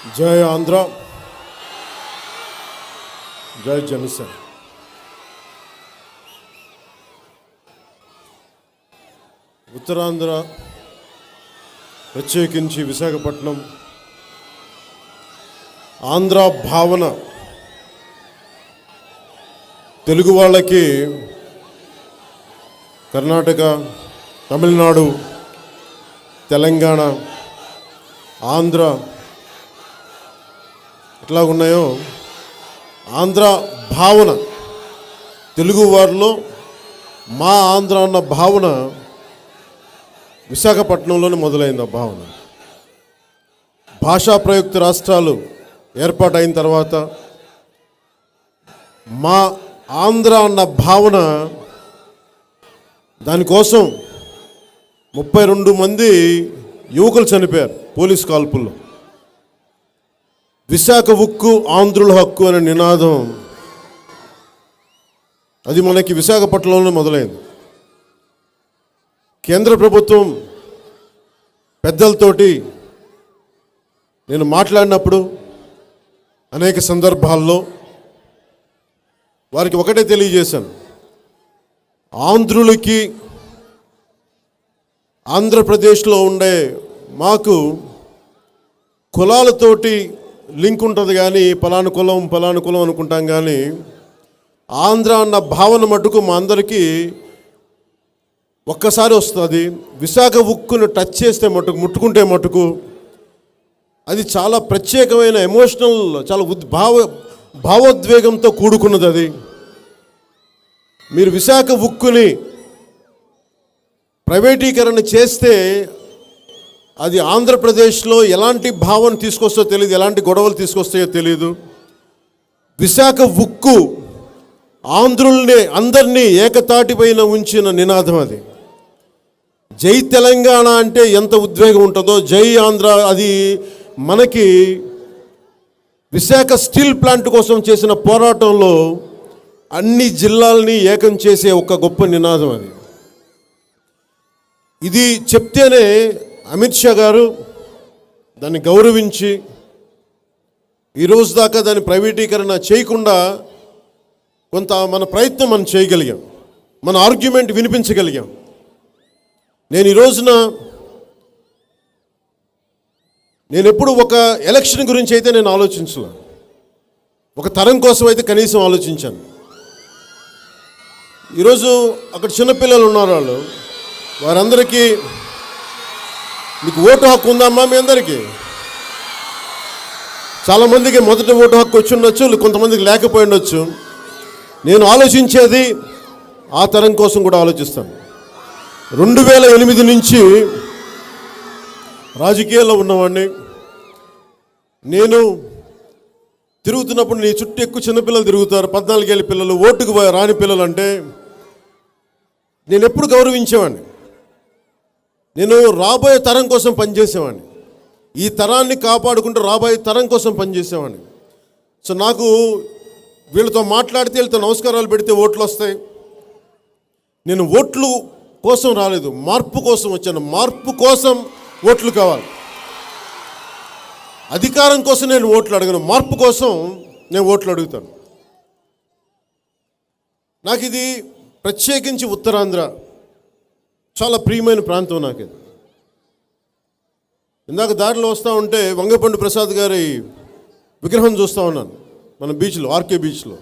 జై ఆంధ్ర, జై జనసేన. ఉత్తరాంధ్ర, ప్రత్యేకించి విశాఖపట్నం ఆంధ్ర భావన తెలుగు వాళ్ళకి కర్ణాటక, తమిళనాడు, తెలంగాణ, ఆంధ్ర ఎట్లా ఉన్నాయో ఆంధ్ర భావన తెలుగు వారిలో మా ఆంధ్ర అన్న భావన విశాఖపట్నంలోనే మొదలైంది. ఆ భావన భాషా ప్రయుక్త రాష్ట్రాలు ఏర్పాటైన తర్వాత మా ఆంధ్ర అన్న భావన, దానికోసం 32 మంది యువకులు చనిపోయారు పోలీస్ కాల్పుల్లో. విశాఖ ఉక్కు ఆంధ్రుల హక్కు అనే నినాదం అది మనకి విశాఖపట్నంలోనే మొదలైంది. కేంద్ర ప్రభుత్వం పెద్దలతోటి నేను మాట్లాడినప్పుడు అనేక సందర్భాల్లో వారికి ఒకటే తెలియజేశాను. ఆంధ్రులకి ఆంధ్రప్రదేశ్లో ఉండే మాకు కులాలతోటి లింక్ ఉంటుంది, కానీ పలాను కులం అనుకుంటాం, కానీ ఆంధ్ర అన్న భావన మటుకు మా అందరికీ ఒక్కసారి వస్తుంది. విశాఖ ఉక్కును టచ్ చేస్తే మటుకు, ముట్టుకుంటే మటుకు అది చాలా ప్రత్యేకమైన ఎమోషనల్, చాలా భావోద్వేగంతో కూడుకున్నది. అది మీరు విశాఖ ఉక్కుని ప్రైవేటీకరణ చేస్తే అది ఆంధ్రప్రదేశ్లో ఎలాంటి భావన తీసుకొస్తో తెలియదు, ఎలాంటి గొడవలు తీసుకొస్తాయో తెలియదు. విశాఖ ఉక్కు ఆంధ్రుల్ని అందరినీ ఏకతాటిపైన ఉంచిన నినాదం. అది జై తెలంగాణ అంటే ఎంత ఉద్వేగం ఉంటుందో, జై ఆంధ్ర అది మనకి విశాఖ స్టీల్ ప్లాంట్ కోసం చేసిన పోరాటంలో అన్ని జిల్లాల్ని ఏకం చేసే ఒక గొప్ప నినాదం. అది ఇది చెప్తేనే అమిత్ షా గారు దాన్ని గౌరవించి ఈరోజు దాకా దాన్ని ప్రైవేటీకరణ చేయకుండా కొంత మన ప్రయత్నం మనం చేయగలిగాం, మన ఆర్గ్యుమెంట్ వినిపించగలిగాం. నేను ఈ రోజున నేను ఎప్పుడు ఒక ఎలక్షన్ గురించి అయితే నేను ఆలోచించలే, ఒక తరం కోసం అయితే కనీసం ఆలోచించాను. ఈరోజు అక్కడ చిన్నపిల్లలు ఉన్నారు, వారందరికీ మీకు ఓటు హక్కు ఉందమ్మా? మీ అందరికీ చాలామందికి మొదటి ఓటు హక్కు వచ్చి ఉండొచ్చు, కొంతమందికి లేకపోయి ఉండొచ్చు. నేను ఆలోచించేది ఆ తరం కోసం కూడా ఆలోచిస్తాను. 2008 నుంచి రాజకీయాల్లో ఉన్నవాడిని. నేను తిరుగుతున్నప్పుడు నీ చుట్టూ ఎక్కువ చిన్నపిల్లలు తిరుగుతారు, 14 ఏళ్ళ పిల్లలు, ఓటుకు రాని పిల్లలు. అంటే నేను ఎప్పుడు గౌరవించేవాడిని. నేను రాబోయే తరం కోసం పనిచేసేవాడిని, ఈ తరాన్ని కాపాడుకుంటూ రాబోయే తరం కోసం పనిచేసేవాడిని. సో నాకు వీళ్ళతో మాట్లాడితే, వీళ్ళతో నమస్కారాలు పెడితే ఓట్లు వస్తాయి. నేను ఓట్లు కోసం రాలేదు, మార్పు కోసం వచ్చాను. మార్పు కోసం ఓట్లు కావాలి. అధికారం కోసం నేను ఓట్లు అడగను, మార్పు కోసం నేను ఓట్లు అడుగుతాను. నాకు ఇది ప్రత్యేకించి ఉత్తరాంధ్ర చాలా ప్రియమైన ప్రాంతం నాకు ఇది. ఇందాక దారిలో వస్తూ ఉంటే వంగపండు ప్రసాద్ గారి విగ్రహం చూస్తూ ఉన్నాను మన బీచ్లో, ఆర్కే బీచ్లో.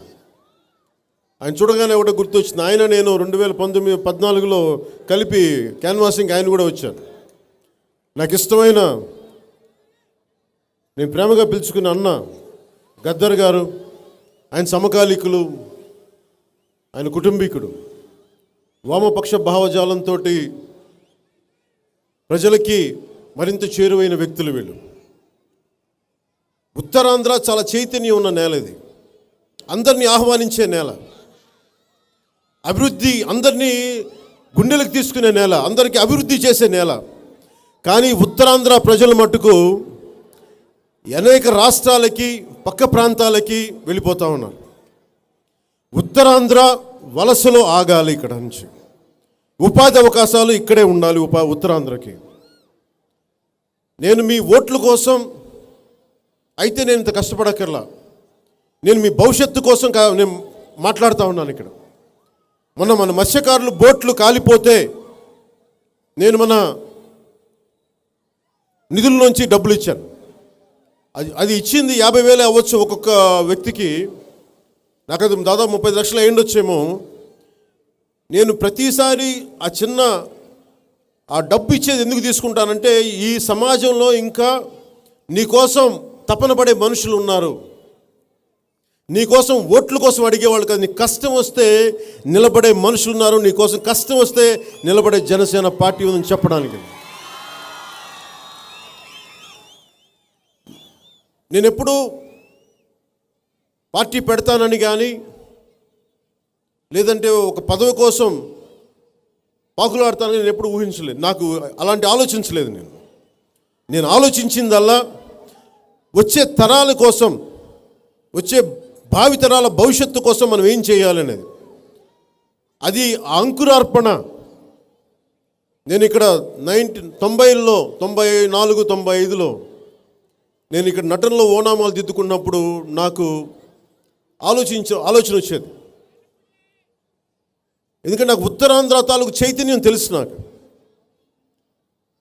ఆయన చూడగానే ఒకటి గుర్తొచ్చింది. ఆయన నేను 2014లో కలిపి క్యాన్వాసింగ్ ఆయన కూడా వచ్చాను. నాకు ఇష్టమైన, నేను ప్రేమగా పిలుచుకున్న అన్న గద్దర్ గారు, ఆయన సమకాలీకులు, ఆయన కుటుంబీకుడు, వామపక్ష భావజాలంతో ప్రజలకి మరింత చేరువైన వ్యక్తులు వీళ్ళు. ఉత్తరాంధ్ర చాలా చైతన్యం ఉన్న నేల ఇది, అందరినీ ఆహ్వానించే నేల, అభివృద్ధి అందరినీ గుండెలకు తీసుకునే నేల, అందరికీ అభివృద్ధి చేసే నేల. కానీ ఉత్తరాంధ్ర ప్రజల మట్టుకు అనేక రాష్ట్రాలకి, పక్క ప్రాంతాలకి వెళ్ళిపోతూ ఉన్నారు. ఉత్తరాంధ్ర వలసలో ఆగాలి. ఇక్కడ నుంచి ఉపాధి అవకాశాలు ఇక్కడే ఉండాలి ఉత్తరాంధ్రకి. నేను మీ ఓట్ల కోసం అయితే నేను ఇంత కష్టపడక్కర్లా. నేను మీ భవిష్యత్తు కోసం నేను మాట్లాడుతూ ఉన్నాను ఇక్కడ. మన మత్స్యకారులు బోట్లు కాలిపోతే నేను మన నిధుల్లోంచి డబ్బులు ఇచ్చాను. అది ఇచ్చింది 50,000 అవ్వచ్చు ఒక్కొక్క వ్యక్తికి. నాకు అది దాదాపు 30 లక్షలు అయ్యిండొచ్చేమో. నేను ప్రతిసారి ఆ డబ్బు ఇచ్చేది ఎందుకు తీసుకుంటానంటే, ఈ సమాజంలో ఇంకా నీకోసం తపన పడే మనుషులు ఉన్నారు. నీకోసం ఓట్ల కోసం అడిగేవాళ్ళు కాదు, నీకు కష్టం వస్తే నిలబడే మనుషులు ఉన్నారు. నీకోసం కష్టం వస్తే నిలబడే జనసేన పార్టీ ఉందని చెప్పడానికి. నేను ఎప్పుడు పార్టీ పెడతానని కానీ, లేదంటే ఒక పదవి కోసం పాకులాడతానని నేను ఎప్పుడు ఊహించలేదు. నాకు అలాంటి ఆలోచించలేదు. నేను ఆలోచించిందల్లా వచ్చే తరాల కోసం, వచ్చే భావితరాల భవిష్యత్తు కోసం మనం ఏం చేయాలనేది. అది అంకురార్పణ. నేను ఇక్కడ 90లో 94, 95లో నేను ఇక్కడ నటనలో ఓనామాలు దిద్దుకున్నప్పుడు నాకు ఆలోచన వచ్చేది. ఎందుకంటే నాకు ఉత్తరాంధ్ర తాలూకు చైతన్యం తెలుసు.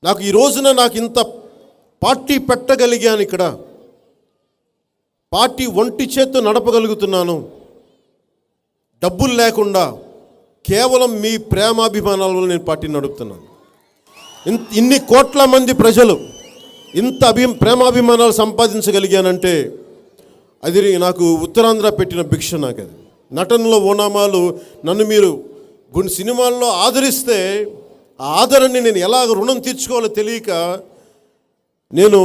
నాకు ఈ రోజున నాకు ఇంత పార్టీ పెట్టగలిగాను. ఇక్కడ పార్టీ ఒంటి చేత్తో నడపగలుగుతున్నాను, డబ్బులు లేకుండా. కేవలం మీ ప్రేమాభిమానాల వల్ల నేను పార్టీని నడుపుతున్నాను. ఇన్ని కోట్ల మంది ప్రజలు ఇంత ప్రేమాభిమానాలు సంపాదించగలిగానంటే అది నాకు ఉత్తరాంధ్ర పెట్టిన భిక్ష. నాకు అది నటనలో ఓనామాలు నన్ను మీరు సినిమాల్లో ఆదరిస్తే ఆ ఆదరణని నేను ఎలాగ రుణం తీర్చుకోవాలో తెలియక నేను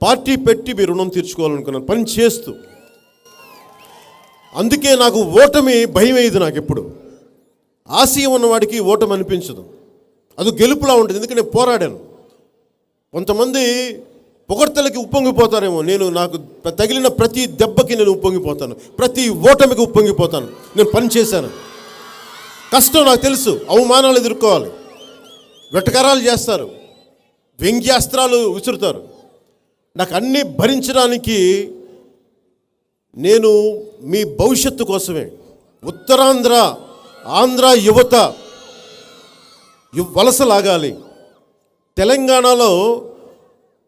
పార్టీ పెట్టి మీ రుణం తీర్చుకోవాలనుకున్నాను, పని చేస్తూ. అందుకే నాకు ఓటమి భయం అయ్యేది. నాకు ఎప్పుడు ఆశయం ఉన్నవాడికి ఓటమి అనిపించదు, అది గెలుపులా ఉంటుంది. ఎందుకంటే నేను పోరాడాను. కొంతమంది పొగడ్తలకి ఉప్పొంగిపోతారేమో. నాకు తగిలిన ప్రతి దెబ్బకి నేను ఉప్పొంగిపోతాను, ప్రతి ఓటమికి ఉప్పొంగిపోతాను. నేను పని చేశాను, కష్టం నాకు తెలుసు. అవమానాలు ఎదుర్కోవాలి, వెటకారాలు చేస్తారు, వ్యంగ్యాస్త్రాలు విసురుతారు. నాకు అన్నీ భరించడానికి నేను మీ భవిష్యత్తు కోసమే, ఉత్తరాంధ్ర ఆంధ్ర యువత వలసలాగాలి. తెలంగాణలో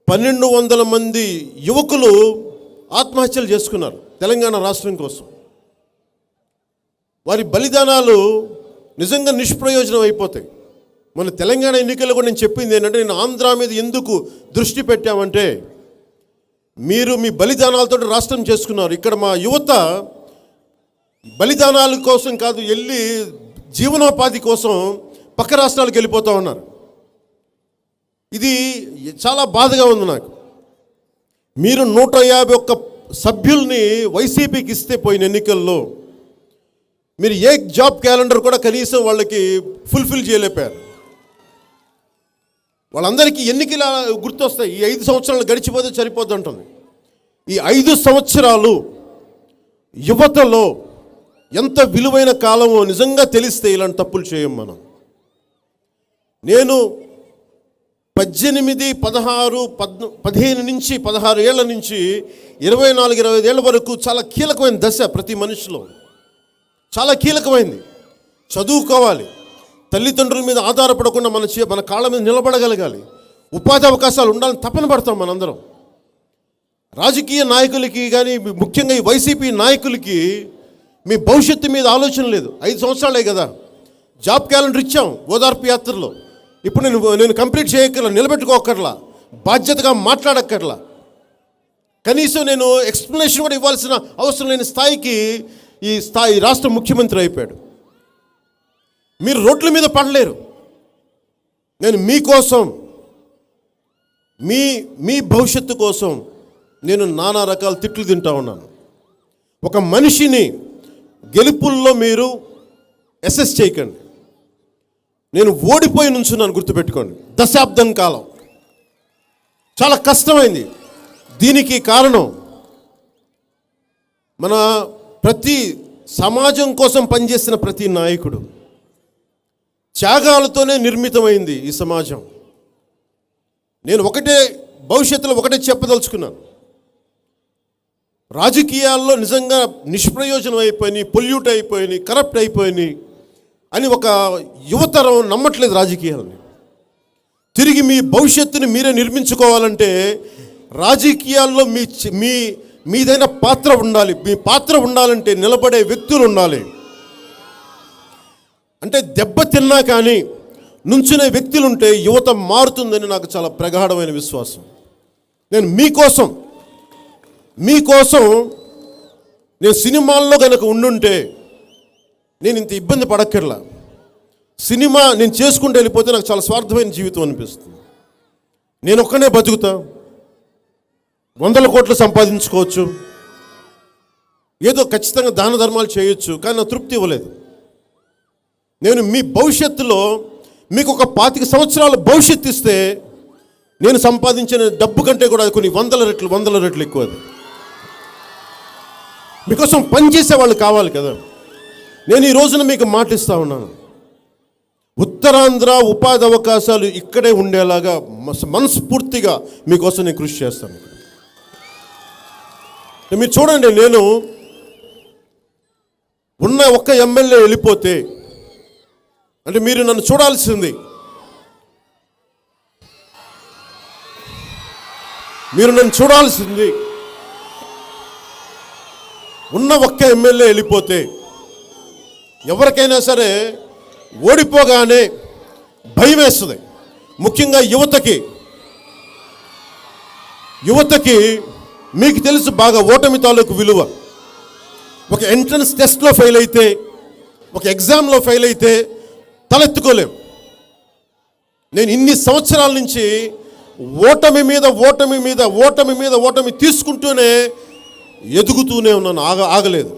1,200 మంది యువకులు ఆత్మహత్యలు చేసుకున్నారు తెలంగాణ రాష్ట్రం కోసం. వారి బలిదానాలు నిజంగా నిష్ప్రయోజనం అయిపోతాయి. మన తెలంగాణ ఎన్నికల్లో కూడా నేను చెప్పింది ఏంటంటే, నేను ఆంధ్ర మీద ఎందుకు దృష్టి పెట్టామంటే, మీరు మీ బలిదానాలతో రాష్ట్రం చేసుకున్నారు. ఇక్కడ మా యువత బలిదానాల కోసం కాదు, వెళ్ళి జీవనోపాధి కోసం పక్క రాష్ట్రాలకు వెళ్ళిపోతూ ఉన్నారు. ఇది చాలా బాధగా ఉంది నాకు. మీరు 151 సభ్యుల్ని వైసీపీకి ఇస్తే పోయిన ఎన్నికల్లో మీరు ఏ జాబ్ క్యాలెండర్ కూడా కనీసం వాళ్ళకి ఫుల్ఫిల్ చేయలేపారు. వాళ్ళందరికీ ఎన్నికలు గుర్తొస్తాయి. ఈ 5 సంవత్సరాలు గడిచిపోతే సరిపోద్ది ఉంటుంది. ఈ 5 సంవత్సరాలు యువతలో ఎంత విలువైన కాలమో నిజంగా తెలిస్తే ఇలాంటి తప్పులు చేయం మనం. నేను 18, 16, 15 నుంచి 16 ఏళ్ల నుంచి 24, 25 ఏళ్ల వరకు చాలా కీలకమైన దశ ప్రతి మనిషిలో. చాలా కీలకమైంది. చదువుకోవాలి, తల్లిదండ్రుల మీద ఆధారపడకుండా మన కాళ్ళ మీద నిలబడగలగాలి, ఉపాధి అవకాశాలు ఉండాలని తపన పడతాం మనందరం. రాజకీయ నాయకులకి కానీ, ముఖ్యంగా ఈ వైసీపీ నాయకులకి మీ భవిష్యత్తు మీద ఆలోచన లేదు. 5 సంవత్సరాలే కదా, జాబ్ క్యాలెండర్ ఇచ్చాం ఓదార్పు యాత్రలో. ఇప్పుడు నేను కంప్లీట్ చేయక్కర్లా, నిలబెట్టుకోకర్లా, బాధ్యతగా మాట్లాడక్కర్లా, కనీసం నేను ఎక్స్ప్లెనేషన్ కూడా ఇవ్వాల్సిన అవసరం లేని స్థాయికి ఈ రాష్ట్ర ముఖ్యమంత్రి అయిపోయాడు. మీరు రోడ్ల మీద పడలేరు. నేను మీకోసం, మీ భవిష్యత్తు కోసం నేను నానా రకాల తిట్లు తింటా ఉన్నాను. ఒక మనిషిని గెలుపుల్లో మీరు అసెస్ చేయకండి. నేను ఓడిపోయి నుంచున్నాను, గుర్తుపెట్టుకోండి. దశాబ్దం కాలం చాలా కష్టమైంది. దీనికి కారణం మన ప్రతి సమాజం కోసం పనిచేసిన ప్రతి నాయకుడు త్యాగాలతోనే నిర్మితమైంది ఈ సమాజం. నేను భవిష్యత్తులో ఒకటే చెప్పదలుచుకున్నాను. రాజకీయాల్లో నిజంగా నిష్ప్రయోజనం అయిపోయినాయి, పొల్యూట్ అయిపోయినాయి, కరప్ట్ అయిపోయినాయి అని ఒక యువతరం నమ్మట్లేదు రాజకీయాలని. తిరిగి మీ భవిష్యత్తుని మీరే నిర్మించుకోవాలంటే రాజకీయాల్లో మీదైన పాత్ర ఉండాలి. మీ పాత్ర ఉండాలంటే నిలబడే వ్యక్తులు ఉండాలి. అంటే దెబ్బ తిన్నా కానీ నుంచునే వ్యక్తులుంటే యువత మారుతుందని నాకు చాలా ప్రగాఢమైన విశ్వాసం. నేను మీకోసం నేను సినిమాల్లో కనుక ఉండుంటే నేను ఇంత ఇబ్బంది పడక్కర్లా. సినిమా నేను చేసుకుంటూ వెళ్ళిపోతే నాకు చాలా స్వార్థమైన జీవితం అనిపిస్తుంది. నేను ఒక్కనే బతుకుతా, 100 కోట్లు సంపాదించుకోవచ్చు, ఏదో ఖచ్చితంగా దాన ధర్మాలు చేయొచ్చు, కానీ నా తృప్తి ఇవ్వలేదు. నేను మీ భవిష్యత్తులో మీకు ఒక 25 సంవత్సరాల భవిష్యత్తు ఇస్తే నేను సంపాదించిన డబ్బు కంటే కూడా కొన్ని 100 రెట్లు ఎక్కువ. అది మీకోసం పనిచేసే వాళ్ళు కావాలి కదా. నేను ఈ రోజున మీకు మాటిస్తా ఉన్నాను, ఉత్తరాంధ్ర ఉపాధి అవకాశాలు ఇక్కడే ఉండేలాగా మనస్ఫూర్తిగా మీకోసం నేను కృషి చేస్తాను. మీరు చూడండి, నేను ఉన్న ఒక్క ఎమ్మెల్యే వెళ్ళిపోతే అంటే మీరు నన్ను చూడాల్సింది, ఉన్న ఒక్క ఎమ్మెల్యే వెళ్ళిపోతే ఎవరికైనా సరే ఓడిపోగానే భయం వేస్తుంది. ముఖ్యంగా యువతకి మీకు తెలుసు బాగా ఓటమి తాలూకు విలువ. ఒక ఎంట్రన్స్ టెస్ట్లో ఫెయిల్ అయితే, ఒక ఎగ్జామ్లో ఫెయిల్ అయితే తలెత్తుకోలేం. నేను ఇన్ని సంవత్సరాల నుంచి ఓటమి తీసుకుంటూనే ఎదుగుతూనే ఉన్నాను, ఆగలేదు,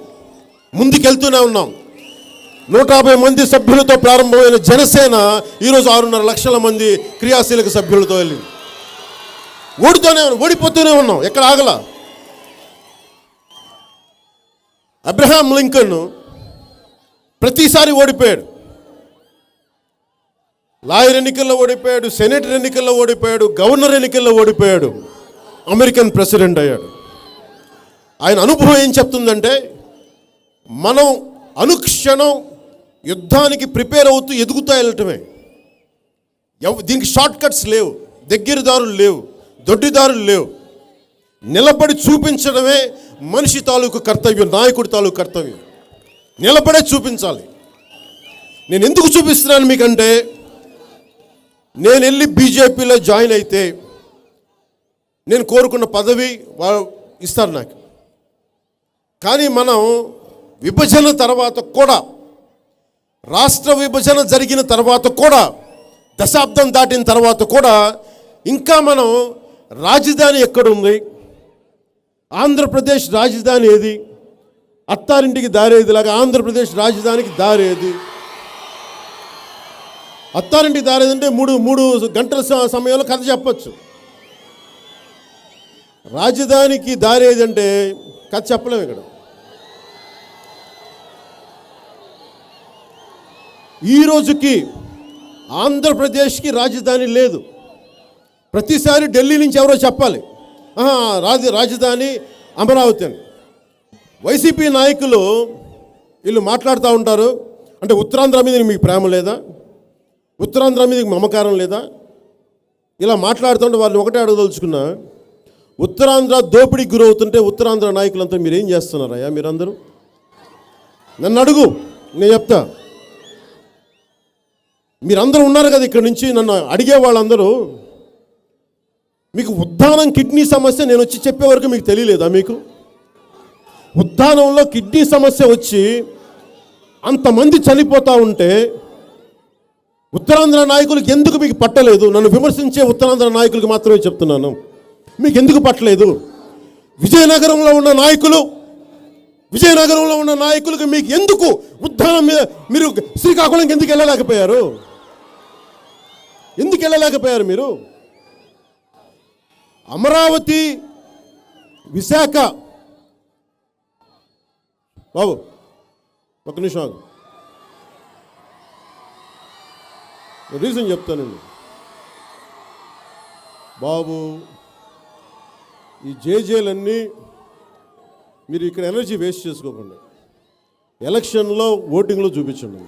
ముందుకెళ్తూనే ఉన్నాం. 150 మంది సభ్యులతో ప్రారంభమైన జనసేన ఈరోజు 6.5 లక్షల మంది క్రియాశీలక సభ్యులతో వెళ్ళింది. ఓడిపోతూనే ఉన్నాం, ఎక్కడ ఆగలా. అబ్రహాం లింకన్ ప్రతిసారి ఓడిపోయాడు. లాయర్ ఎన్నికల్లో ఓడిపోయాడు, సెనేటర్ ఎన్నికల్లో ఓడిపోయాడు, గవర్నర్ ఎన్నికల్లో ఓడిపోయాడు, అమెరికన్ ప్రెసిడెంట్ అయ్యాడు. ఆయన అనుభవం ఏం చెప్తుందంటే, మనం అనుక్షణం యుద్ధానికి ప్రిపేర్ అవుతూ ఎదుగుతా వెళ్ళటమే. దీనికి షార్ట్ కట్స్ లేవు, దగ్గరదారులు లేవు, దొడ్డిదారులు లేవు. నిలబడి చూపించడమే మనిషి తాలూకు కర్తవ్యం, నాయకుడి తాలూకు కర్తవ్యం. నిలబడే చూపించాలి. నేను ఎందుకు చూపిస్తున్నాను మీకంటే, నేను వెళ్ళి బీజేపీలో జాయిన్ అయితే నేను కోరుకున్న పదవి వాళ్ళు ఇస్తారు నాకు. కానీ మనం విభజన తర్వాత కూడా, రాష్ట్ర విభజన జరిగిన తర్వాత కూడా, దశాబ్దం దాటిన తర్వాత కూడా ఇంకా మనం రాజధాని ఎక్కడుంది, ఆంధ్రప్రదేశ్ రాజధాని ఏది, అత్తారింటికి దారేది లాగా ఆంధ్రప్రదేశ్ రాజధానికి దారేది. అత్తారింటికి దారేదంటే 3 గంటల సమయంలో కథ చెప్పచ్చు. రాజధానికి దారేదంటే కథ చెప్పలేము. ఇక్కడ ఈ రోజుకి ఆంధ్రప్రదేశ్కి రాజధాని లేదు. ప్రతిసారి ఢిల్లీ నుంచి ఎవరో చెప్పాలి, రాజధాని అమరావతి అని. వైసీపీ నాయకులు వీళ్ళు మాట్లాడుతూ ఉంటారు. అంటే ఉత్తరాంధ్ర మీద మీకు ప్రేమ లేదా, ఉత్తరాంధ్ర మీద మమకారం లేదా, ఇలా మాట్లాడుతుంటే వాళ్ళని ఒకటే అడగదలుచుకున్నా, ఉత్తరాంధ్ర దోపిడీకి గురవుతుంటే ఉత్తరాంధ్ర నాయకులంతా మీరేం చేస్తున్నారయ్యా? మీరందరూ నన్ను అడుగు, నేను చెప్తా. మీరందరూ ఉన్నారు కదా ఇక్కడ నుంచి, నన్ను అడిగే వాళ్ళందరూ, మీకు ఉద్దానం కిడ్నీ సమస్య నేను వచ్చి చెప్పే వరకు మీకు తెలియలేదా? మీకు ఉద్దానంలో కిడ్నీ సమస్య వచ్చి అంతమంది చనిపోతూ ఉంటే ఉత్తరాంధ్ర నాయకులకు ఎందుకు మీకు పట్టలేదు? నన్ను విమర్శించే ఉత్తరాంధ్ర నాయకులకు మాత్రమే చెప్తున్నాను, మీకు ఎందుకు పట్టలేదు? విజయనగరంలో ఉన్న నాయకులకు మీకు ఎందుకు ఉద్దానం మీద మీరు శ్రీకాకుళంకి ఎందుకు వెళ్ళలేకపోయారు? మీరు అమరావతి, విశాఖ, బాబు ఒక నిమిషం ఆగు, రీజన్ చెప్తానండి బాబు. ఈ జేజేలన్నీ మీరు ఇక్కడ ఎనర్జీ వేస్ట్ చేసుకోకండి, ఎలక్షన్లో ఓటింగ్లో చూపించండి.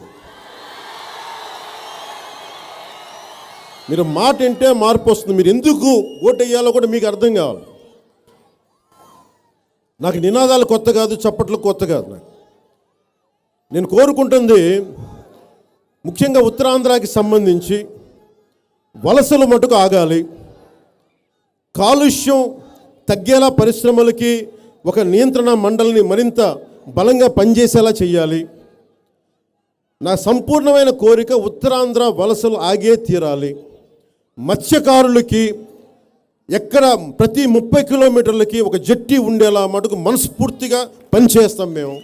మీరు మాట వింటే మార్పు వస్తుంది. మీరు ఎందుకు ఓటు వేయాలో కూడా మీకు అర్థం కావాలి. నాకు నినాదాలు కొత్త కాదు, చప్పట్లు కొత్త కాదు. నేను కోరుకుంటుంది ముఖ్యంగా ఉత్తరాంధ్రకి సంబంధించి వలసలు మటుకు ఆగాలి, కాలుష్యం తగ్గేలా పరిశ్రమలకి ఒక నియంత్రణ మండలిని మరింత బలంగా పనిచేసేలా చేయాలి. నా సంపూర్ణమైన కోరిక ఉత్తరాంధ్ర వలసలు ఆగే తీరాలి. మత్స్యకారులకి ఎక్కడ ప్రతి 30 కిలోమీటర్లకి ఒక జట్టి ఉండేలా మటుకు మనస్ఫూర్తిగా పనిచేస్తాం మేము.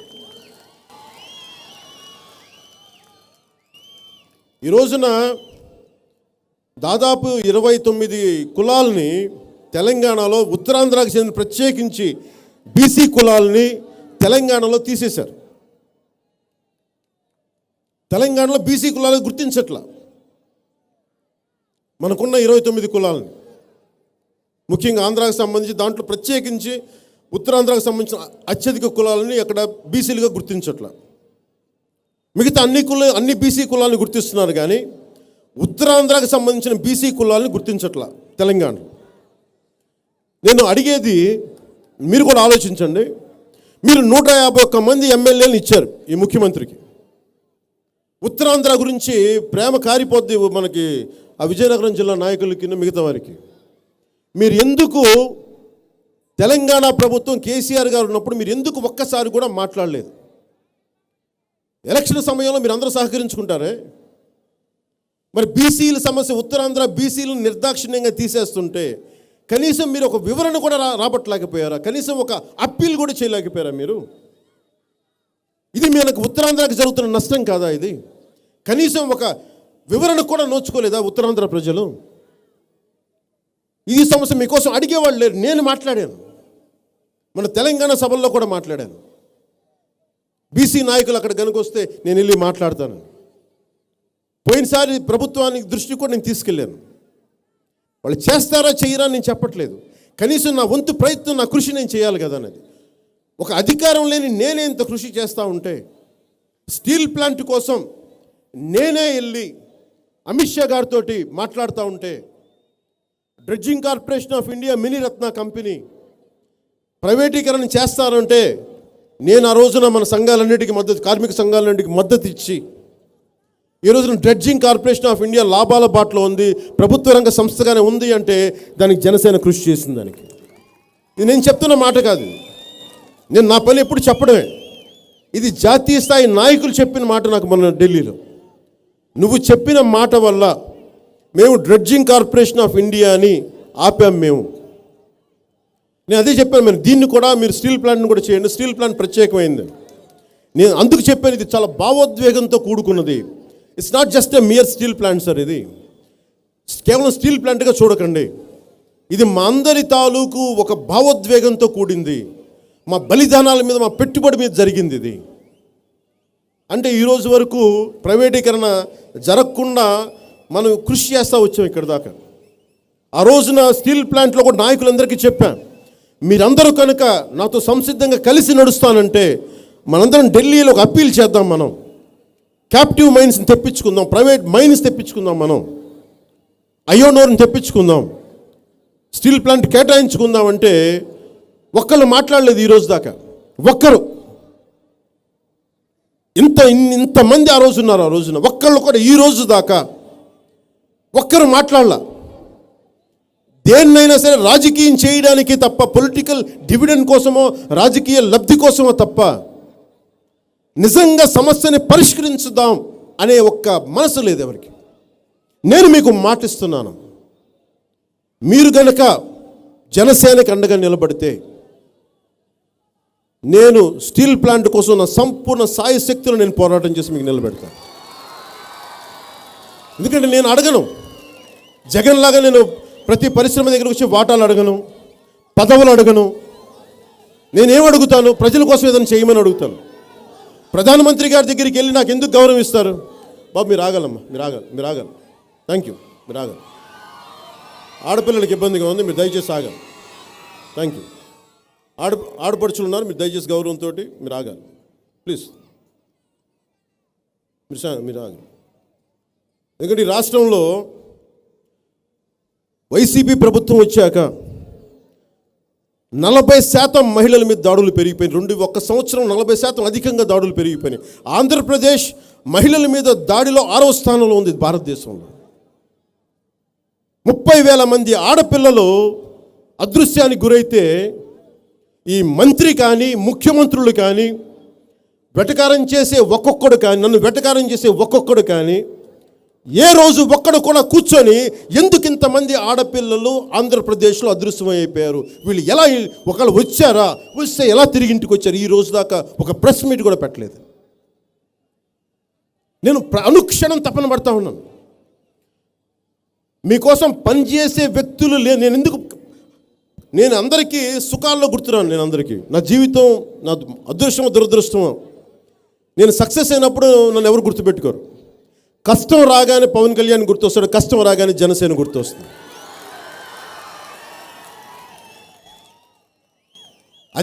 ఈ రోజున దాదాపు 29 కులాలని తెలంగాణలో ఉత్తరాంధ్రకి చెందిన ప్రత్యేకించి బీసీ కులాలని తెలంగాణలో తీసేశారు. తెలంగాణలో బీసీ కులాలను గుర్తించట్లా. మనకున్న 29 కులాలని ముఖ్యంగా ఆంధ్రాకి సంబంధించి దాంట్లో ప్రత్యేకించి ఉత్తరాంధ్రాకి సంబంధించిన అత్యధిక కులాలని అక్కడ బీసీలుగా గుర్తించట్లా. మిగతా అన్ని బీసీ కులాలను గుర్తిస్తున్నారు, కానీ ఉత్తరాంధ్రాకి సంబంధించిన బీసీ కులాలను గుర్తించట్లా తెలంగాణలో. నేను అడిగేది మీరు కూడా ఆలోచించండి. మీరు 151 మంది ఎమ్మెల్యేలను ఇచ్చారు ఈ ముఖ్యమంత్రికి. ఉత్తరాంధ్ర గురించి ప్రేమ కారిపోద్ది మనకి ఆ విజయనగరం జిల్లా నాయకులకి మిగతా వారికి. మీరు ఎందుకు తెలంగాణ ప్రభుత్వం కేసీఆర్ గారు ఉన్నప్పుడు మీరు ఎందుకు ఒక్కసారి కూడా మాట్లాడలేదు? ఎలక్షన్ సమయంలో మీరు అందరూ సహకరించుకుంటారే. మరి బీసీల సమస్య, ఉత్తరాంధ్ర బీసీలను నిర్దాక్షిణ్యంగా తీసేస్తుంటే కనీసం మీరు ఒక వివరణ కూడా రాబట్టలేకపోయారా? కనీసం ఒక అప్పీల్ కూడా చేయలేకపోయారా మీరు? ఇది మనకు ఉత్తరాంధ్రకి జరుగుతున్న నష్టం కాదా ఇది? కనీసం ఒక వివరణ కూడా నోచుకోలేదా ఉత్తరాంధ్ర ప్రజలు? ఈ సమస్య మీకోసం అడిగేవాళ్ళు లేరు. నేను మాట్లాడాను, మన తెలంగాణ సభల్లో కూడా మాట్లాడాను. బీసీ నాయకులు అక్కడ కనుకొస్తే నేను వెళ్ళి మాట్లాడతాను. పోయినసారి ప్రభుత్వానికి దృష్టి కూడా నేను తీసుకెళ్ళాను. వాళ్ళు చేస్తారా చేయరా నేను చెప్పట్లేదు, కనీసం నా వంతు ప్రయత్నం, నా కృషి నేను చేయాలి కదా అన్నది. ఒక అధికారం లేని నేనే ఇంత కృషి చేస్తూ ఉంటే, స్టీల్ ప్లాంట్ కోసం నేనే వెళ్ళి అమిత్ షా గారితో మాట్లాడుతూ ఉంటే, dredging corporation of India mini Ratna company ప్రైవేటీకరణ చేస్తారంటే నేను ఆ రోజున మన సంఘాలన్నిటికీ మద్దతు, కార్మిక సంఘాలన్నిటికీ మద్దతు ఇచ్చి ఈ రోజున డ్రెడ్జింగ్ కార్పొరేషన్ ఆఫ్ ఇండియా లాభాల బాటలో ఉంది, ప్రభుత్వ రంగ సంస్థగానే ఉంది అంటే దానికి జనసేన కృషి చేసింది. దానికి ఇది నేను చెప్తున్న మాట కాదు, నేను నా పని ఎప్పుడు చెప్పడమే. ఇది జాతీయ స్థాయి నాయకులు చెప్పిన మాట. నాకు మన ఢిల్లీలో నువ్వు చెప్పిన మాట వల్ల మేము డ్రెడ్జింగ్ కార్పొరేషన్ ఆఫ్ ఇండియా అని ఆపాం. నేను అదే చెప్పాను, మీరు దీన్ని కూడా మీరు స్టీల్ ప్లాంట్ని కూడా చేయండి, స్టీల్ ప్లాంట్ ప్రత్యేకమైంది. నేను అందుకు చెప్పాను, ఇది చాలా భావోద్వేగంతో కూడుకున్నది. It's not just a mere steel plant sir. ఇది కేవలం స్టీల్ ప్లాంట్గా చూడకండి, ఇది మా అందరి తాలూకు ఒక భావోద్వేగంతో కూడింది. మా బలిదానాల మీద, మా పెట్టుబడి మీద జరిగింది ఇది. అంటే ఈరోజు వరకు ప్రైవేటీకరణ జరగకుండా మనం కృషి చేస్తూ వచ్చాం ఇక్కడ దాకా. ఆ రోజున స్టీల్ ప్లాంట్లో కూడా నాయకులందరికీ చెప్పాను, మీరందరూ కనుక నాతో సంసిద్ధంగా కలిసి నడుస్తానంటే మనందరం ఢిల్లీలో ఒక అప్పీల్ చేద్దాం. మనం క్యాప్టివ్ మైన్స్ని తెప్పించుకుందాం, ప్రైవేట్ మైన్స్ తెప్పించుకుందాం, మనం అయోనోర్ని తెప్పించుకుందాం, స్టీల్ ప్లాంట్ కేటాయించుకుందాం. అంటే ఒక్కళ్ళు మాట్లాడలేదు ఈరోజు దాకా, ఒక్కరు. ఇంతమంది ఆ రోజు ఉన్నారు, ఆ రోజున ఒక్కళ్ళు కూడా ఈ రోజు దాకా ఒక్కరు మాట్లాడలా. దేన్నైనా సరే రాజకీయం చేయడానికి తప్ప, పొలిటికల్ డివిడెండ్ కోసమో రాజకీయ లబ్ధి కోసమో తప్ప నిజంగా సమస్యని పరిష్కరించుదాం అనే ఒక్క మనసు లేదు ఎవరికి. నేను మీకు మాటిస్తున్నాను, మీరు గనక జనసేనకి అండగా నిలబడితే నేను స్టీల్ ప్లాంట్ కోసం నా సంపూర్ణ సాయి శక్తులు నేను పోరాటం చేసి మీకు నిలబెడతాను. ఎందుకంటే నేను అడగను, జగన్లాగా నేను ప్రతి పరిశ్రమ దగ్గరకు వచ్చి వాటాలు అడగను, పదవులు అడగను. నేనేం అడుగుతాను? ప్రజల కోసం ఏదైనా చేయమని అడుగుతాను. ప్రధానమంత్రి గారి దగ్గరికి వెళ్ళి నాకు ఎందుకు గౌరవం ఇస్తారు? బాబు మీరు ఆగాలమ్మా, మీరు ఆగాలి, థ్యాంక్ యూ, మీరు ఆగాలి, ఆడపిల్లలకి ఇబ్బందిగా ఉంది, మీరు దయచేసి ఆగాలి, థ్యాంక్ యూ. ఆడపడుచులు ఉన్నారు, మీరు దయచేసి గౌరవంతో మీరు ఆగాలి ప్లీజ్. మీరు ఆగాలి. ఎందుకంటే ఈ రాష్ట్రంలో వైసీపీ ప్రభుత్వం వచ్చాక 40% మహిళల మీద దాడులు పెరిగిపోయినాయి. ఒక్క సంవత్సరం 40% అధికంగా దాడులు పెరిగిపోయినాయి. ఆంధ్రప్రదేశ్ మహిళల మీద దాడిలో 6వ స్థానంలో ఉంది భారతదేశంలో. 30,000 మంది ఆడపిల్లలు అదృశ్యానికి గురైతే ఈ మంత్రి కానీ ముఖ్యమంత్రులు కానీ వెటకారం చేసే ఒక్కొక్కడు కానీ నన్ను వెటకారం చేసే ఒక్కొక్కడు కానీ ఏ రోజు ఒక్కడు కూడా కూర్చొని ఎందుకు ఇంతమంది ఆడపిల్లలు ఆంధ్రప్రదేశ్లో అదృశ్యమైపోయారు, వీళ్ళు ఎలా ఒకళ్ళు వచ్చారా, వస్తే ఎలా తిరిగి ఇంటికి వచ్చారు, ఈ రోజు దాకా ఒక ప్రెస్ మీట్ కూడా పెట్టలేదు. నేను అనుక్షణం తపన పడతా ఉన్నాను. మీకోసం పనిచేసే వ్యక్తులు నేను అందరికీ సుఖాల్లో గుర్తున్నాను. నేను అందరికీ నా జీవితం నా అదృష్టమో దురదృష్టమో, నేను సక్సెస్ అయినప్పుడు నన్ను ఎవరు గుర్తుపెట్టుకోరు. కష్టం రాగానే పవన్ కళ్యాణ్ గుర్తొస్తాడు, కష్టం రాగానే జనసేన గుర్తొస్తుంది.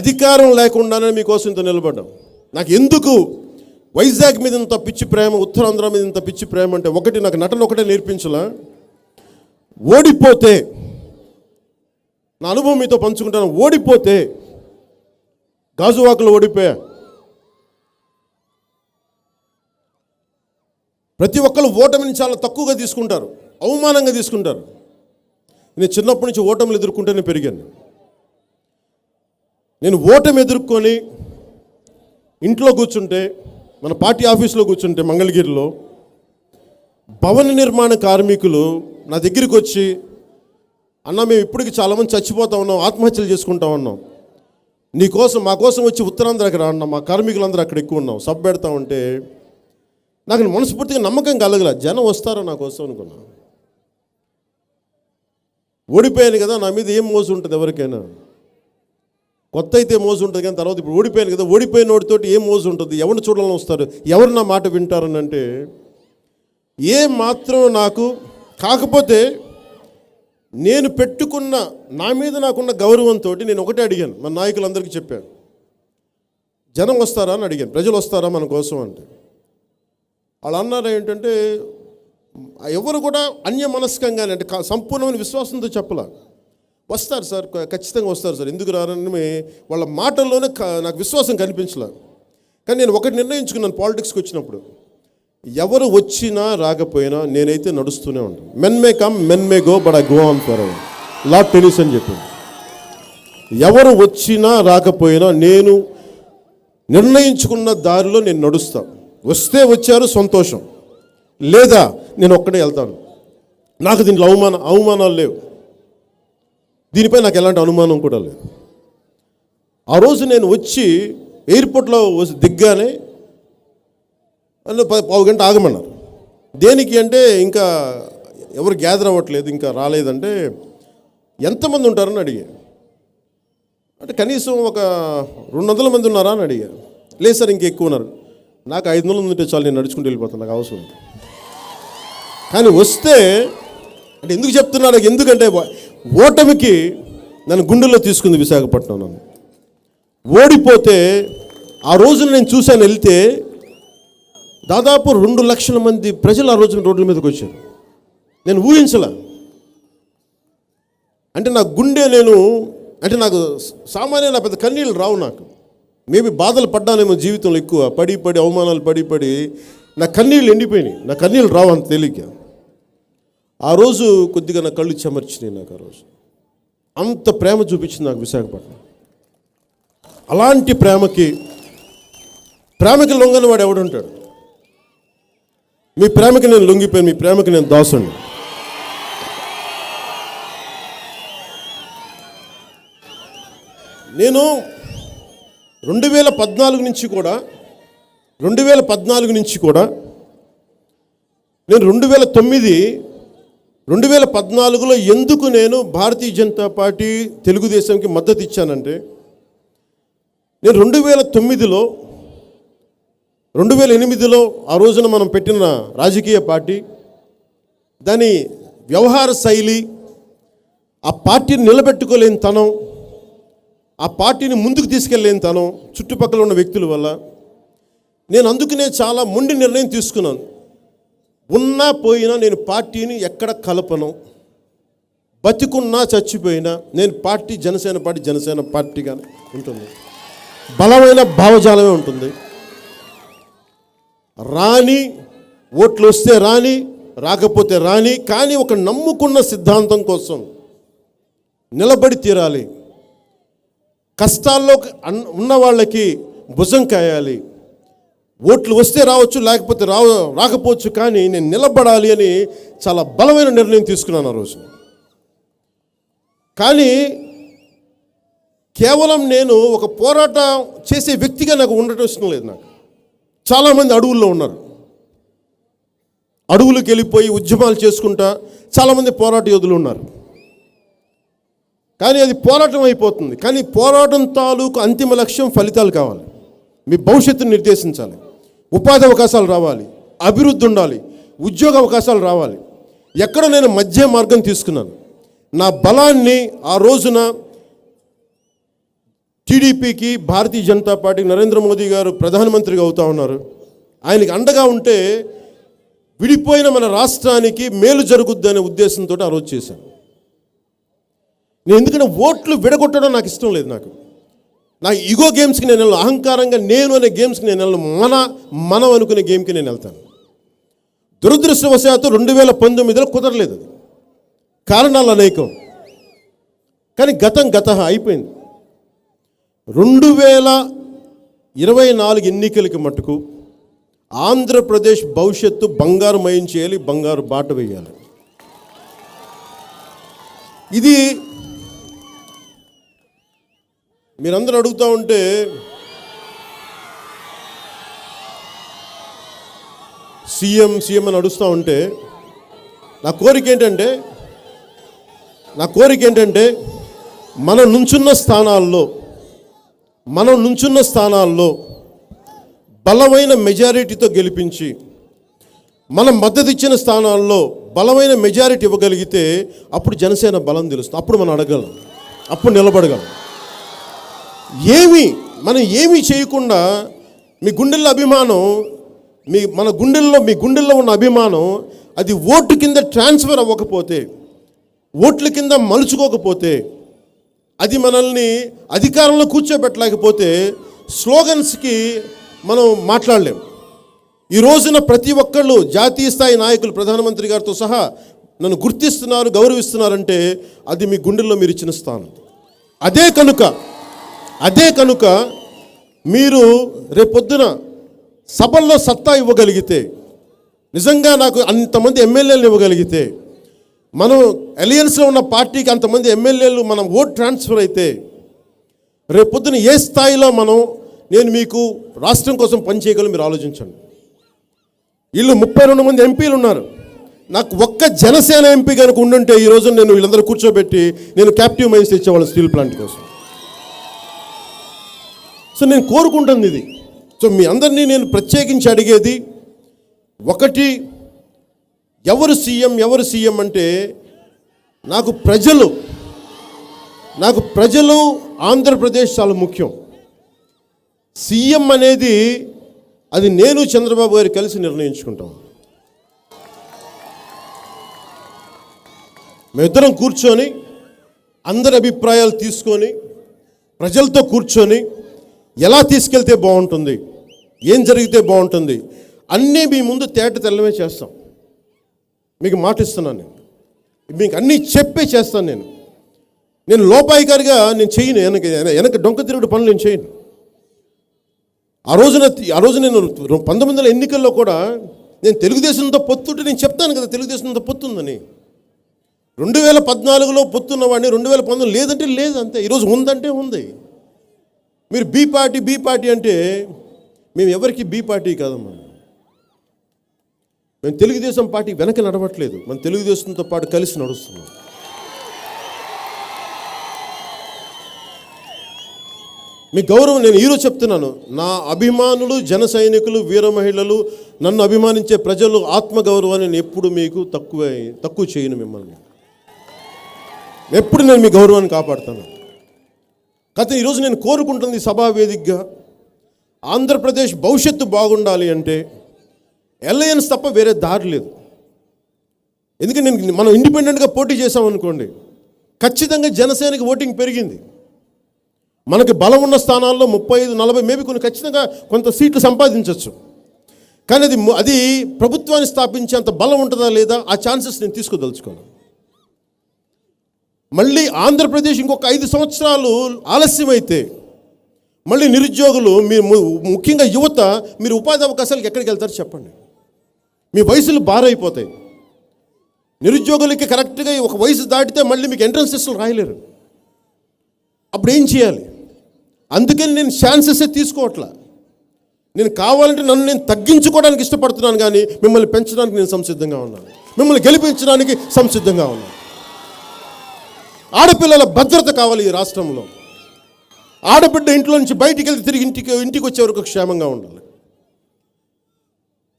అధికారం లేకుండానే మీకోసం ఇంత నిలబడ్డాం. నాకు ఎందుకు వైజాగ్ మీద ఇంత పిచ్చి ప్రేమ, ఉత్తరాంధ్ర మీద ఇంత పిచ్చి ప్రేమ అంటే ఒకటి, నాకు నటన ఒకటే నేర్పించలా. ఓడిపోతే నా అనుభవం మీతో పంచుకుంటాను. ఓడిపోతే గాజువాకలో ఓడిపోయా. ప్రతి ఒక్కరు ఓటమిని చాలా తక్కువగా తీసుకుంటారు, అవమానంగా తీసుకుంటారు. నేను చిన్నప్పటి నుంచి ఓటమిలు ఎదుర్కొంటేనే పెరిగాను. నేను ఓటమి ఎదుర్కొని ఇంట్లో కూర్చుంటే, మన పార్టీ ఆఫీస్లో కూర్చుంటే మంగళగిరిలో భవన నిర్మాణ కార్మికులు నా దగ్గరికి వచ్చి, అన్న మేము ఇప్పటికి చాలామంది చచ్చిపోతా ఉన్నాం, ఆత్మహత్యలు చేసుకుంటా ఉన్నాం, నీకోసం మా కోసం వచ్చి ఉత్తరాంధ్రకి రా అన్న, మా కార్మికులందరూ అక్కడ ఎక్కువ ఉన్నాం, సబ్ పెడతా ఉంటే నాకు మనస్ఫూర్తిగా నమ్మకం కలగల. జనం వస్తారో నా కోసం అనుకున్నా. ఓడిపోయాను కదా, నా మీద ఏం మోజు ఉంటుంది ఎవరికైనా. కొత్త అయితే మోజు ఉంటుంది కానీ తర్వాత ఇప్పుడు ఓడిపోయాను కదా, ఓడిపోయిన వాడితోటి ఏం మోజు ఉంటుంది, ఎవరిని చూడాలని వస్తారు, ఎవరు నా మాట వింటారని అంటే ఏ మాత్రం నాకు. కాకపోతే నేను పెట్టుకున్న నా మీద నాకున్న గౌరవంతో నేను ఒకటే అడిగాను, మన నాయకులందరికీ చెప్పాను, జనం వస్తారా అని అడిగాను, ప్రజలు వస్తారా మన కోసం అంటే. వాళ్ళు అన్నారు ఏంటంటే ఎవరు కూడా అన్యమనస్కంగానే, అంటే సంపూర్ణమైన విశ్వాసంతో చెప్పలా, వస్తారు సార్, ఖచ్చితంగా వస్తారు సార్, ఎందుకు రారని వాళ్ళ మాటల్లోనే నాకు విశ్వాసం కనిపించలే. కానీ నేను ఒకటి నిర్ణయించుకున్నాను పాలిటిక్స్కి వచ్చినప్పుడు, ఎవరు వచ్చినా రాకపోయినా నేనైతే నడుస్తూనే ఉంటాను. Men may come men may go but I go on for ever, lord tennis అని చెప్పింది. ఎవరు వచ్చినా రాకపోయినా నేను నిర్ణయించుకున్న దారిలో నేను నడుస్తాను. వస్తే వచ్చారు సంతోషం, లేదా నేను ఒక్కడే వెళ్తాను. నాకు దీంట్లో అవమానాలు లేవు, దీనిపై నాకు ఎలాంటి అనుమానం కూడా లేదు. ఆ రోజు నేను వచ్చి ఎయిర్పోర్ట్లో దిగ్గానే పావు గంట ఆగమన్నారు. దేనికి అంటే ఇంకా ఎవరు గ్యాదర్ అవ్వట్లేదు, ఇంకా రాలేదంటే ఎంతమంది ఉంటారని అడిగాను. అంటే కనీసం ఒక 200 మంది ఉన్నారా అని అడిగాను. లేదు సార్ ఇంకా ఎక్కువ ఉన్నారు. నాకు 500 ఉంటే చాలు, నేను నడుచుకుంటూ వెళ్ళిపోతాను, నాకు అవసరం. కానీ వస్తే అంటే ఎందుకు చెప్తున్నాను, ఎందుకంటే ఓటమికి నన్ను గుండెల్లో తీసుకుంది విశాఖపట్నం. నన్ను ఓడిపోతే ఆ రోజున నేను చూశాను, వెళ్తే దాదాపు 2 లక్షల మంది ప్రజలు ఆ రోజున రోడ్ల మీదకి వచ్చారు. నేను ఊహించలే. అంటే నా గుండె అంటే నాకు సామాన్య నా పెద్ద కన్నీళ్ళు రావు. నాకు మేబీ బాధలు పడ్డానేమో జీవితంలో ఎక్కువ, పడి అవమానాలు పడి నా కన్నీళ్ళు ఎండిపోయినాయి. నా కన్నీళ్ళు రావు అంత తేలిక. ఆ రోజు కొద్దిగా నా కళ్ళు చెమర్చినాయి. నాకు ఆ రోజు అంత ప్రేమ చూపించింది నాకు విశాఖపట్నం. అలాంటి ప్రేమకి లొంగని వాడు ఎవడుంటాడు? మీ ప్రేమకి నేను లొంగిపోయాను, మీ ప్రేమకి నేను దాసుని. నేను 2014 నుంచి కూడా నేను 2014లో ఎందుకు నేను భారతీయ జనతా పార్టీ తెలుగుదేశంకి మద్దతు ఇచ్చానంటే, నేను 2008లో ఆ రోజున మనం పెట్టిన రాజకీయ పార్టీ, దాని వ్యవహార శైలి, ఆ పార్టీని నిలబెట్టుకోలేని తనం, ఆ పార్టీని ముందుకు తీసుకెళ్ళలేని తనం చుట్టుపక్కల ఉన్న వ్యక్తుల వల్ల నేను అందుకనే చాలా మొండి నిర్ణయం తీసుకున్నాను. ఉన్నా పోయినా నేను పార్టీని ఎక్కడ కలపను. బతికున్నా చచ్చిపోయినా నేను పార్టీ జనసేన పార్టీగానే ఉంటుంది. బలమైన భావజాలమే ఉంటుంది. రాని ఓట్లు వస్తే రాని, రాకపోతే రాని, కానీ ఒక నమ్ముకున్న సిద్ధాంతం కోసం నిలబడి తీరాలి. కష్టాల్లో ఉన్న వాళ్ళకి భుజం కాయాలి. ఓట్లు వస్తే రావచ్చు, లేకపోతే రాకపోవచ్చు, కానీ నేను నిలబడాలి అని చాలా బలమైన నిర్ణయం తీసుకున్నాను ఆ రోజు. కానీ కేవలం నేను ఒక పోరాటం చేసే వ్యక్తిగా నాకు ఉండటం ఇష్టం లేదు. నాకు చాలామంది అడవుల్లో ఉన్నారు. అడవులకు వెళ్ళిపోయి ఉద్యమాలు చేసుకుంటా చాలామంది పోరాట యోధులు ఉన్నారు. కానీ అది పోరాటం అయిపోతుంది. కానీ పోరాటం తాలూకు అంతిమ లక్ష్యం ఫలితాలు కావాలి. మీ భవిష్యత్తును నిర్దేశించాలి. ఉపాధి అవకాశాలు రావాలి, అభివృద్ధి ఉండాలి, ఉద్యోగ అవకాశాలు రావాలి. ఎక్కడ నేను మధ్య మార్గం తీసుకున్నాను. నా బలాన్ని ఆ రోజున టీడీపీకి, భారతీయ జనతా పార్టీకి నరేంద్ర మోదీ గారు ప్రధానమంత్రిగా అవుతా ఉన్నారు. ఆయనకి అండగా ఉంటే విడిపోయిన మన రాష్ట్రానికి మేలు జరుగుద్దనే ఉద్దేశంతో ఆ రోజు చేశాను. నేను ఎందుకంటే ఓట్లు విడగొట్టడం నాకు ఇష్టం లేదు. నా ఈగో గేమ్స్కి నేను వెళ్ళను. అహంకారంగా నేను అనే గేమ్స్కి నేను వెళ్ళను. మనం అనుకునే గేమ్కి నేను వెళ్తాను. దురదృష్టవశాత్తు 2019లో కుదరలేదు. అది కారణాలు అనేకం. కానీ గత అయిపోయింది. 2024 ఎన్నికలకి మట్టుకు ఆంధ్రప్రదేశ్ భవిష్యత్తు బంగారుమయం చేయాలి, బంగారు బాట వేయాలి. ఇది మీరందరూ అడుగుతూ ఉంటే సీఎం అని అడుగుతూ ఉంటే నా కోరిక ఏంటంటే మనం నుంచున్న స్థానాల్లో బలమైన మెజారిటీతో గెలిపించి, మనం మద్దతు ఇచ్చిన స్థానాల్లో బలమైన మెజారిటీ ఇవ్వగలిగితే అప్పుడు జనసేన బలం తెలుస్తుంది. అప్పుడు మనం అడగలం, అప్పుడు నిలబడగలం. మనం ఏమీ చేయకుండా మీ గుండెల్లో అభిమానం, మీ గుండెల్లో ఉన్న అభిమానం అది ఓటు కింద ట్రాన్స్ఫర్ అవ్వకపోతే, ఓట్ల కింద మలుచుకోకపోతే, అది మనల్ని అధికారంలో కూర్చోబెట్టలేకపోతే స్లోగన్స్కి మనం మాట్లాడలేం. ఈ రోజున ప్రతి ఒక్కళ్ళు జాతీయ స్థాయి నాయకులు ప్రధానమంత్రి గారితో సహా నన్ను గుర్తిస్తున్నారు, గౌరవిస్తున్నారంటే అది మీ గుండెల్లో మీరు ఇచ్చిన స్థానం. అదే కనుక మీరు రేపొద్దున సభల్లో సత్తా ఇవ్వగలిగితే, నిజంగా నాకు అంతమంది ఎమ్మెల్యేలు ఇవ్వగలిగితే, మనం అలయన్స్లో ఉన్న పార్టీకి అంతమంది ఎమ్మెల్యేలు మనం ఓట్ ట్రాన్స్ఫర్ అయితే, రేపొద్దున ఏ స్థాయిలో నేను మీకు రాష్ట్రం కోసం పనిచేయగలను మీరు ఆలోచించండి. వీళ్ళు 32 మంది ఎంపీలు ఉన్నారు. నాకు ఒక్క జనసేన ఎంపీ కనుక ఉండుంటే ఈరోజు నేను వీళ్ళందరూ కూర్చోబెట్టి నేను క్యాప్టివ్ మైన్స్ తెచ్చేవాళ్ళం స్టీల్ ప్లాంట్ కోసం. సో నేను కోరుకుంటుంది ఇది. సో మీ అందరినీ నేను ప్రత్యేకించి అడిగేది ఒకటి, ఎవరు సీఎం అంటే నాకు ప్రజలు ఆంధ్రప్రదేశ్ చాలా ముఖ్యం. సీఎం అనేది అది నేను చంద్రబాబు గారు కలిసి నిర్ణయించుకుంటాం. మేమిద్దరం కూర్చొని అందరి అభిప్రాయాలు తీసుకొని ప్రజలతో కూర్చొని ఎలా తీసుకెళ్తే బాగుంటుంది, ఏం జరిగితే బాగుంటుంది అన్నీ మీ ముందు తెల్లమే చేస్తాం. మీకు మాటిస్తున్నాను. మీకు అన్నీ చెప్పే చేస్తాను. నేను లోపాయికారిగా నేను చేయను. వెనక డొంక తిరుగుడు పనులు నేను చేయను. ఆ రోజు నేను 1900 ఎన్నికల్లో కూడా నేను తెలుగుదేశంతో పొత్తుంటే నేను చెప్తాను కదా తెలుగుదేశంతో పొత్తుందని. 2014లో పొత్తున్నవాడిని 2019 లేదంటే లేదు, అంతే. ఈరోజు ఉందంటే ఉంది. మీరు బీ పార్టీ అంటే మేము ఎవరికి బీ పార్టీ కాదమ్మా. మేము తెలుగుదేశం పార్టీ వెనక నడవట్లేదు, మనం తెలుగుదేశంతో పాటు కలిసి నడుస్తున్నాం. మీ గౌరవం నేను ఈరోజు చెప్తున్నాను. నా అభిమానులు, జన సైనికులు, వీర మహిళలు, నన్ను అభిమానించే ప్రజలు ఆత్మగౌరవాన్ని నేను ఎప్పుడు మీకు తక్కువ చేయను. మిమ్మల్ని ఎప్పుడు నేను మీ గౌరవాన్ని కాపాడుతాను. కాకపోతే ఈరోజు నేను కోరుకుంటుంది సభా వేదికగా, ఆంధ్రప్రదేశ్ భవిష్యత్తు బాగుండాలి అంటే అలయన్స్ తప్ప వేరే దారి లేదు. ఎందుకంటే మనం ఇండిపెండెంట్గా పోటీ చేసామనుకోండి, ఖచ్చితంగా జనసేనకి ఓటింగ్ పెరిగింది. మనకి బలం ఉన్న స్థానాల్లో 35-40 మేబీ కొన్ని ఖచ్చితంగా కొంత సీట్లు సంపాదించవచ్చు. కానీ అది ప్రభుత్వాన్ని స్థాపించేంత బలం ఉంటుందా లేదా, ఆ ఛాన్సెస్ నేను తీసుకోదలుచుకోను. మళ్ళీ ఆంధ్రప్రదేశ్ ఇంకొక 5 సంవత్సరాలు ఆలస్యమైతే మళ్ళీ నిరుద్యోగులు, మీరు ముఖ్యంగా యువత, మీరు ఉపాధి అవకాశాలకు ఎక్కడికి వెళ్తారు చెప్పండి? మీ వయసులు బారైపోతాయి. నిరుద్యోగులకి కరెక్ట్గా ఒక వయసు దాటితే మళ్ళీ మీకు ఎంట్రన్స్ టెస్టులు రాయలేరు. అప్పుడు ఏం చేయాలి? అందుకని నేను ఛాన్సెస్ తీసుకోవట్లా. నేను కావాలంటే నన్ను నేను తగ్గించుకోవడానికి ఇష్టపడుతున్నాను, కానీ మిమ్మల్ని పెంచడానికి నేను సంసిద్ధంగా ఉన్నాను, మిమ్మల్ని గెలిపించడానికి సంసిద్ధంగా ఉన్నాను. ఆడపిల్లల భద్రత కావాలి ఈ రాష్ట్రంలో. ఆడబిడ్డ ఇంట్లో నుంచి బయటికి వెళ్తే తిరిగి ఇంటికి వచ్చే వరకు క్షేమంగా ఉండాలి.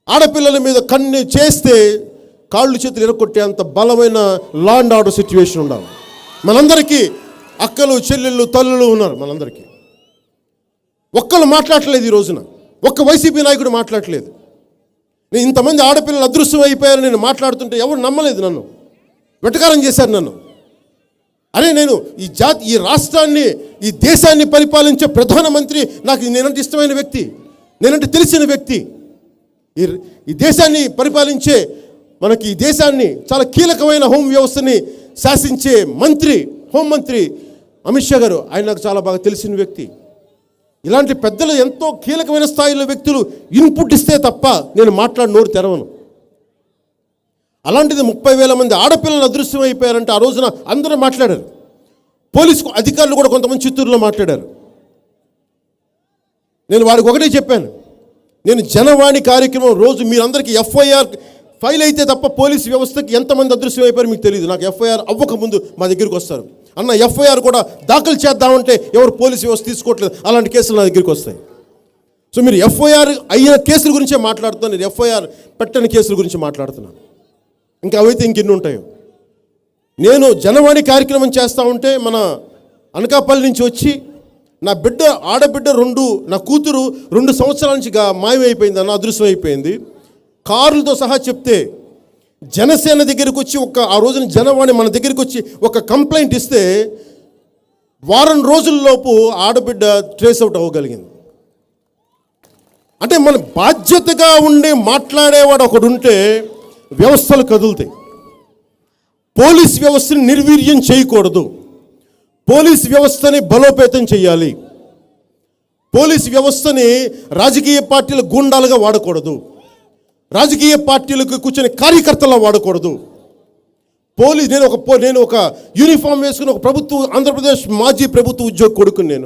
ఆడపిల్లల మీద కన్ను చేస్తే కాళ్ళు చేతులు ఎరగొట్టేంత బలమైన లా అండ్ ఆర్డర్ సిచ్యువేషన్ ఉండాలి. మనందరికీ అక్కలు, చెల్లెళ్ళు, తల్లులు ఉన్నారు. మనందరికీ ఒక్కళ్ళు మాట్లాడట్లేదు. ఈ రోజున ఒక్క వైసీపీ నాయకుడు మాట్లాడట్లేదు. నేను ఇంతమంది ఆడపిల్లలు అదృశ్యం అయిపోయారని నేను మాట్లాడుతుంటే ఎవరు నమ్మలేదు. నన్ను వెటకారం చేశారు. నన్ను అరే, నేను ఈ రాష్ట్రాన్ని, ఈ దేశాన్ని పరిపాలించే ప్రధానమంత్రి నేనంటే ఇష్టమైన వ్యక్తి, నేనంటే తెలిసిన వ్యక్తి. ఈ దేశాన్ని పరిపాలించే, మనకి ఈ దేశాన్ని చాలా కీలకమైన హోం వ్యవస్థని శాసించే హోంమంత్రి అమిత్ షా గారు, ఆయన నాకు చాలా బాగా తెలిసిన వ్యక్తి. ఇలాంటి పెద్దలు, ఎంతో కీలకమైన స్థాయిలో వ్యక్తులు ఇన్పుట్ ఇస్తే తప్ప నేను నోరు తెరవను. అలాంటిది 30,000 మంది ఆడపిల్లలు అదృశ్యం అయిపోయారంటే ఆ రోజున అందరూ మాట్లాడారు. పోలీసు అధికారులు కూడా కొంతమంది చిత్తూరులో మాట్లాడారు. నేను వాడికి ఒకటే చెప్పాను, నేను జనవాణి కార్యక్రమం రోజు మీరందరికీ ఎఫ్ఐఆర్ ఫైల్ అయితే తప్ప పోలీసు వ్యవస్థకి ఎంతమంది అదృశ్యం అయిపోయారు మీకు తెలియదు. నాకు ఎఫ్ఐఆర్ అవ్వకముందు మా దగ్గరికి వస్తారు, అన్న ఎఫ్ఐఆర్ కూడా దాఖలు చేద్దామంటే ఎవరు పోలీసు వ్యవస్థ తీసుకోవట్లేదు, అలాంటి కేసులు నా దగ్గరికి వస్తాయి. సో మీరు ఎఫ్ఐఆర్ అయిన కేసుల గురించే మాట్లాడుతున్నాను, నేను ఎఫ్ఐఆర్ పెట్టని కేసుల గురించి మాట్లాడుతున్నాను. ఇంకా అవైతే ఇంకెన్ని ఉంటాయో. నేను జనవాణి కార్యక్రమం చేస్తూ ఉంటే మన అనకాపల్లి నుంచి వచ్చి ఆడబిడ్డ నా కూతురు 2 సంవత్సరాల నుంచి మాయమైపోయింది, అన్న అదృశ్యం అయిపోయింది, కారులతో సహా చెప్తే జనసేన దగ్గరికి వచ్చి ఆ రోజున జనవాణి మన దగ్గరికి వచ్చి ఒక కంప్లైంట్ ఇస్తే వారం రోజుల్లోపు ఆడబిడ్డ ట్రేస్ అవుట్ అవ్వగలిగింది. అంటే మన బాధ్యతగా ఉండి మాట్లాడేవాడు ఒకడుంటే వ్యవస్థలు కదులుతాయి. పోలీస్ వ్యవస్థని నిర్వీర్యం చేయకూడదు, పోలీస్ వ్యవస్థని బలోపేతం చేయాలి. పోలీస్ వ్యవస్థని రాజకీయ పార్టీల గూండాలుగా వాడకూడదు, రాజకీయ పార్టీలకు కూర్చొని కార్యకర్తలా వాడకూడదు. నేను ఒక యూనిఫామ్ వేసుకుని ఒక ఆంధ్రప్రదేశ్ మాజీ ప్రభుత్వ ఉద్యోగి కొడుకుని,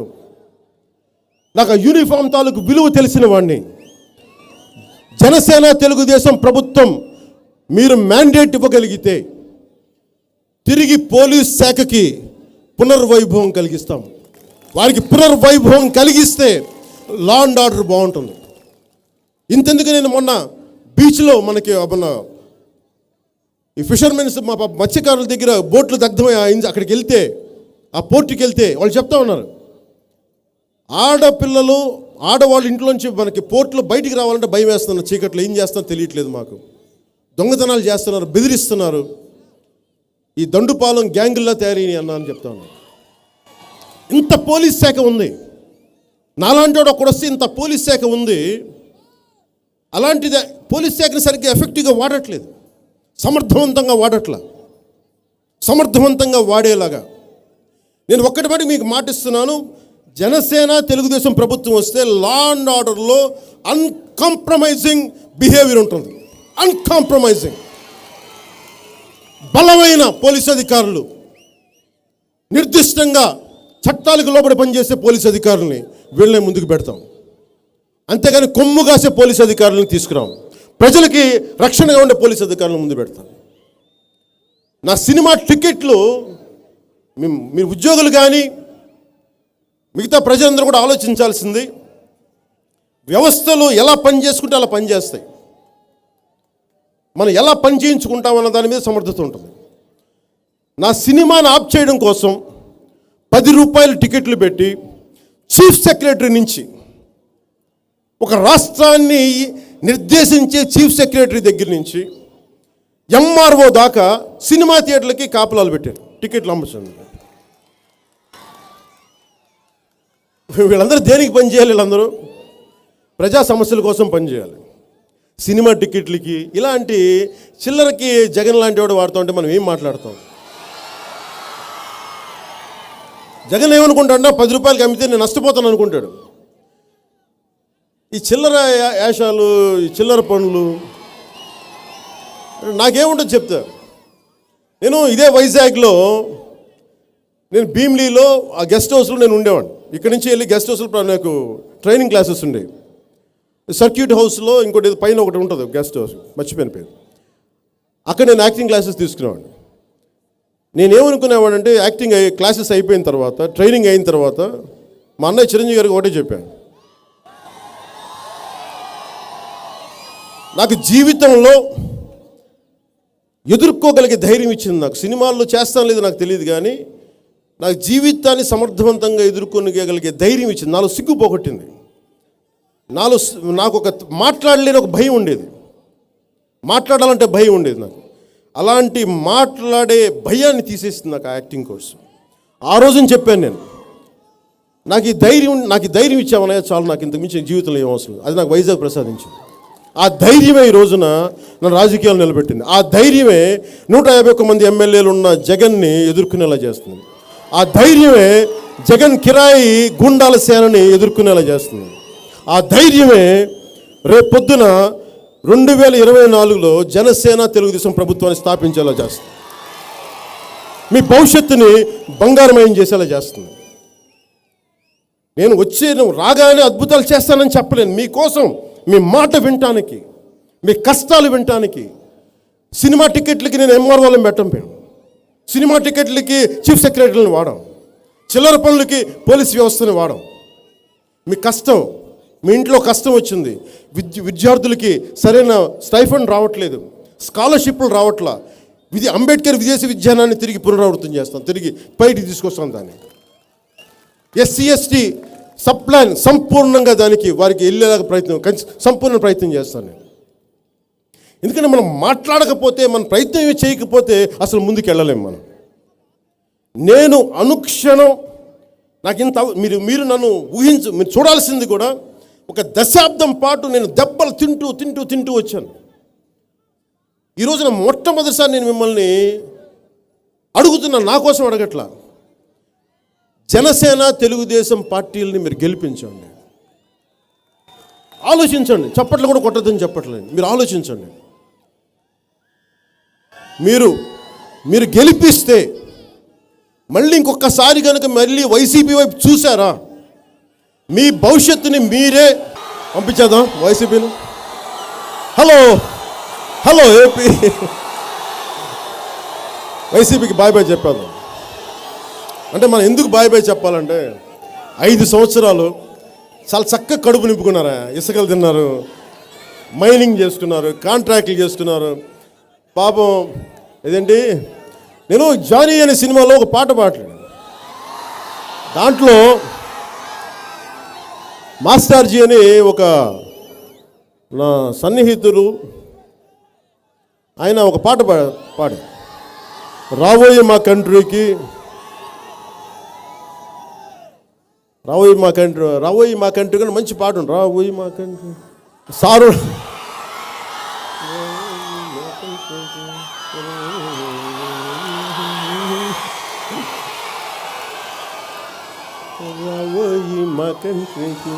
నాకు ఆ యూనిఫామ్ తాలూకు విలువ తెలిసిన వాడిని. జనసేన తెలుగుదేశం ప్రభుత్వం మీరు మ్యాండేట్ ఇవ్వగలిగితే తిరిగి పోలీస్ శాఖకి పునర్వైభవం కలిగిస్తాం. వారికి పునర్వైభవం కలిగిస్తే లా అండ్ ఆర్డర్ బాగుంటుంది. ఇంతెందుకు, నేను మొన్న బీచ్లో మనకి ఈ ఫిషర్మెన్స్ మా మత్స్యకారుల దగ్గర బోట్లు దగ్ధమై అక్కడికి వెళ్తే, ఆ పోర్టుకి వెళ్తే వాళ్ళు చెప్తా ఉన్నారు, ఆడవాళ్ళు ఇంట్లోంచి మనకి పోర్టులో బయటికి రావాలంటే భయం వేస్తున్నారు, చీకట్లో ఏం చేస్తారో తెలియట్లేదు, మాకు దొంగతనాలు చేస్తున్నారు, బెదిరిస్తున్నారు, ఈ దండుపాలెం గ్యాంగుల్లా తయారయ్యి అన్నా అని చెప్తా ఉన్నారు. ఇంత పోలీస్ శాఖ ఉంది, నాలాంటి వాడు ఒకడు వస్తే ఇంత పోలీస్ శాఖ ఉంది. అలాంటిది పోలీస్ శాఖని సరిగ్గా ఎఫెక్టివ్గా వాడట్లేదు, సమర్థవంతంగా వాడేలాగా. నేను ఒక్కటి మీకు మాటిస్తున్నాను, జనసేన తెలుగుదేశం ప్రభుత్వం వస్తే లా అండ్ ఆర్డర్లో అన్కాంప్రమైజింగ్ బిహేవియర్ ఉంటుంది. అన్కాంప్రమైజింగ్ బలమైన పోలీసు అధికారులు, నిర్దిష్టంగా చట్టాలకు లోబడి పనిచేసే పోలీసు అధికారులని వీళ్ళనే ముందుకు పెడతాం. అంతేగాని కొమ్ము కాసే పోలీసు అధికారులను తీసుకురాం. ప్రజలకి రక్షణగా ఉండే పోలీసు అధికారులను ముందు పెడతాం. నా సినిమా టికెట్లు మీరు ఉద్యోగులు కానీ మిగతా ప్రజలందరూ కూడా ఆలోచించాల్సింది, వ్యవస్థలు ఎలా పనిచేసుకుంటే అలా పనిచేస్తాయి. మనం ఎలా పని చేయించుకుంటామన్న దాని మీద సమర్థత ఉంటుంది. నా సినిమాని ఆప్ చేయడం కోసం 10 రూపాయలు టికెట్లు పెట్టి చీఫ్ సెక్రటరీ నుంచి, ఒక రాష్ట్రాన్ని నిర్దేశించే చీఫ్ సెక్రటరీ దగ్గర నుంచి ఎంఆర్ఓ దాకా సినిమా థియేటర్లకి కాపలాలు పెట్టారు, టికెట్లు అమ్మచ్చు. వీళ్ళందరూ దేనికి పనిచేయాలి? వీళ్ళందరూ ప్రజా సమస్యల కోసం పనిచేయాలి. సినిమా టికెట్లకి ఇలాంటి చిల్లరకి జగన్ లాంటి వాడు వాడుతూ ఉంటే మనం ఏం మాట్లాడతాం? జగన్ ఏమనుకుంటాడన్నా 10 రూపాయలకి అమ్మితే నేను నష్టపోతాను అనుకుంటాడు. ఈ చిల్లర యాషాలు, ఈ చిల్లర పనులు నాకేముంటుంది చెప్తా. నేను ఇదే వైజాగ్లో, నేను భీమ్లీలో ఆ గెస్ట్ హౌస్లో నేను ఉండేవాడిని. ఇక్కడి నుంచి వెళ్ళి గెస్ట్ హౌస్లో నాకు ట్రైనింగ్ క్లాసెస్ ఉండేవి. సర్క్యూట్ హౌస్లో ఇంకోటి పైన ఒకటి ఉంటుంది గెస్ట్ హౌస్, మర్చిపోయిన పేరు. అక్కడ నేను యాక్టింగ్ క్లాసెస్ తీసుకునేవాడిని. నేనేమనుకునేవాడంటే యాక్టింగ్ క్లాసెస్ అయిపోయిన తర్వాత, ట్రైనింగ్ అయిన తర్వాత మా అన్నయ్య చిరంజీవి గారికి ఒకటే చెప్పాను, నాకు జీవితంలో ఎదుర్కోగలిగే ధైర్యం ఇచ్చింది. నాకు సినిమాల్లో చేస్తాను లేదు నాకు తెలియదు, కానీ నాకు జీవితాన్ని సమర్థవంతంగా ఎదుర్కొనగలిగే ధైర్యం ఇచ్చింది. నాలో సిగ్గు పోగొట్టింది. నాకు ఒక మాట్లాడలేని ఒక భయం ఉండేది, మాట్లాడాలంటే భయం ఉండేది నాకు. అలాంటి మాట్లాడే భయాన్ని తీసేసింది నాకు ఆ యాక్టింగ్ కోర్సు. ఆ రోజుని చెప్పాను నేను, నాకు ఈ ధైర్యం ఇచ్చామనే చాలు, నాకు ఇంతకు మించి జీవితంలో ఏం అవసరం. అది నాకు వైజాగ్ ప్రసాదించింది. ఆ ధైర్యమే ఈ రోజున నన్ను రాజకీయాలు నిలబెట్టింది. ఆ ధైర్యమే 151 మంది ఎమ్మెల్యేలు ఉన్న జగన్ని ఎదుర్కొనేలా చేస్తుంది. ఆ ధైర్యమే జగన్ కిరాయి గుండాల సేనని ఎదుర్కొనేలా చేస్తుంది. ఆ ధైర్యమే రేపొద్దున 2024లో జనసేన తెలుగుదేశం ప్రభుత్వాన్ని స్థాపించేలా చేస్తుంది. మీ భవిష్యత్తుని బంగారమయం చేసేలా చేస్తుంది. నేను రాగానే అద్భుతాలు చేస్తానని చెప్పలేను. మీకోసం, మీ మాట వినటానికి, మీ కష్టాలు వినటానికి. సినిమా టికెట్లకి నేను ఎంఆర్ఓలను పెట్టం, సినిమా టికెట్లకి చీఫ్ సెక్రటరీని వాడాం, చిల్లర పనులకి పోలీస్ వ్యవస్థని వాడాం. మీ కష్టం, మీ ఇంట్లో కష్టం వచ్చింది, విద్యార్థులకి సరైన స్టైఫండ్ రావట్లేదు, స్కాలర్షిప్లు రావట్లా, అంబేద్కర్ విదేశీ విజ్ఞానాన్ని తిరిగి పునరావృతం చేస్తాం, తిరిగి బయటికి తీసుకొస్తాం. దాన్ని ఎస్సీ ఎస్టీ సబ్ ప్లాన్ సంపూర్ణంగా దానికి వారికి వెళ్ళేలాగా సంపూర్ణ ప్రయత్నం చేస్తాను నేను. ఎందుకంటే మనం మాట్లాడకపోతే, మన ప్రయత్నం చేయకపోతే అసలు ముందుకు వెళ్ళలేము మనం. నేను అనుక్షణం నాకు ఇంత మీరు నన్ను మీరు చూడాల్సింది కూడా, ఒక దశాబ్దం పాటు నేను దెబ్బలు తింటూ వచ్చాను. ఈ రోజున మొట్టమొదటిసారి నేను మిమ్మల్ని అడుగుతున్నా, నా కోసం అడగట్లా, జనసేన తెలుగుదేశం పార్టీలని మీరు గెలిపించండి. ఆలోచించండి, చప్పట్లు కూడా కొట్టద్దని చెప్పట్లేదు, మీరు ఆలోచించండి. మీరు గెలిపిస్తే మళ్ళీ ఇంకొకసారి కనుక మళ్ళీ వైసీపీ వైపు చూసారా, మీ భవిష్యత్తుని మీరే పంపించేద్దాం వైసీపీని. హలో ఏపీ, వైసీపీకి బాయ్ బాయ్ చెప్పేద్దాం. అంటే మనం ఎందుకు బాయ్ బాయ్ చెప్పాలంటే, 5 సంవత్సరాలు చాలా చక్కగా కడుపు నింపుకున్నారా, ఇసుకలు తిన్నారు, మైనింగ్ చేసుకున్నారు, కాంట్రాక్ట్లు చేసుకున్నారు. పాపం ఇదేంటి, నేను జానీ అనే సినిమాలో ఒక పాట పాడలేను, దాంట్లో మాస్టర్జీ అని ఒక నా సన్నిహితుడు ఆయన ఒక పాట పాడారు, రాబోయే మా కంట్రీకి కానీ మంచి పాట ఉంది. రాబోయే మా కంట్రీ సారు రాబోయే మా కంట్రీకి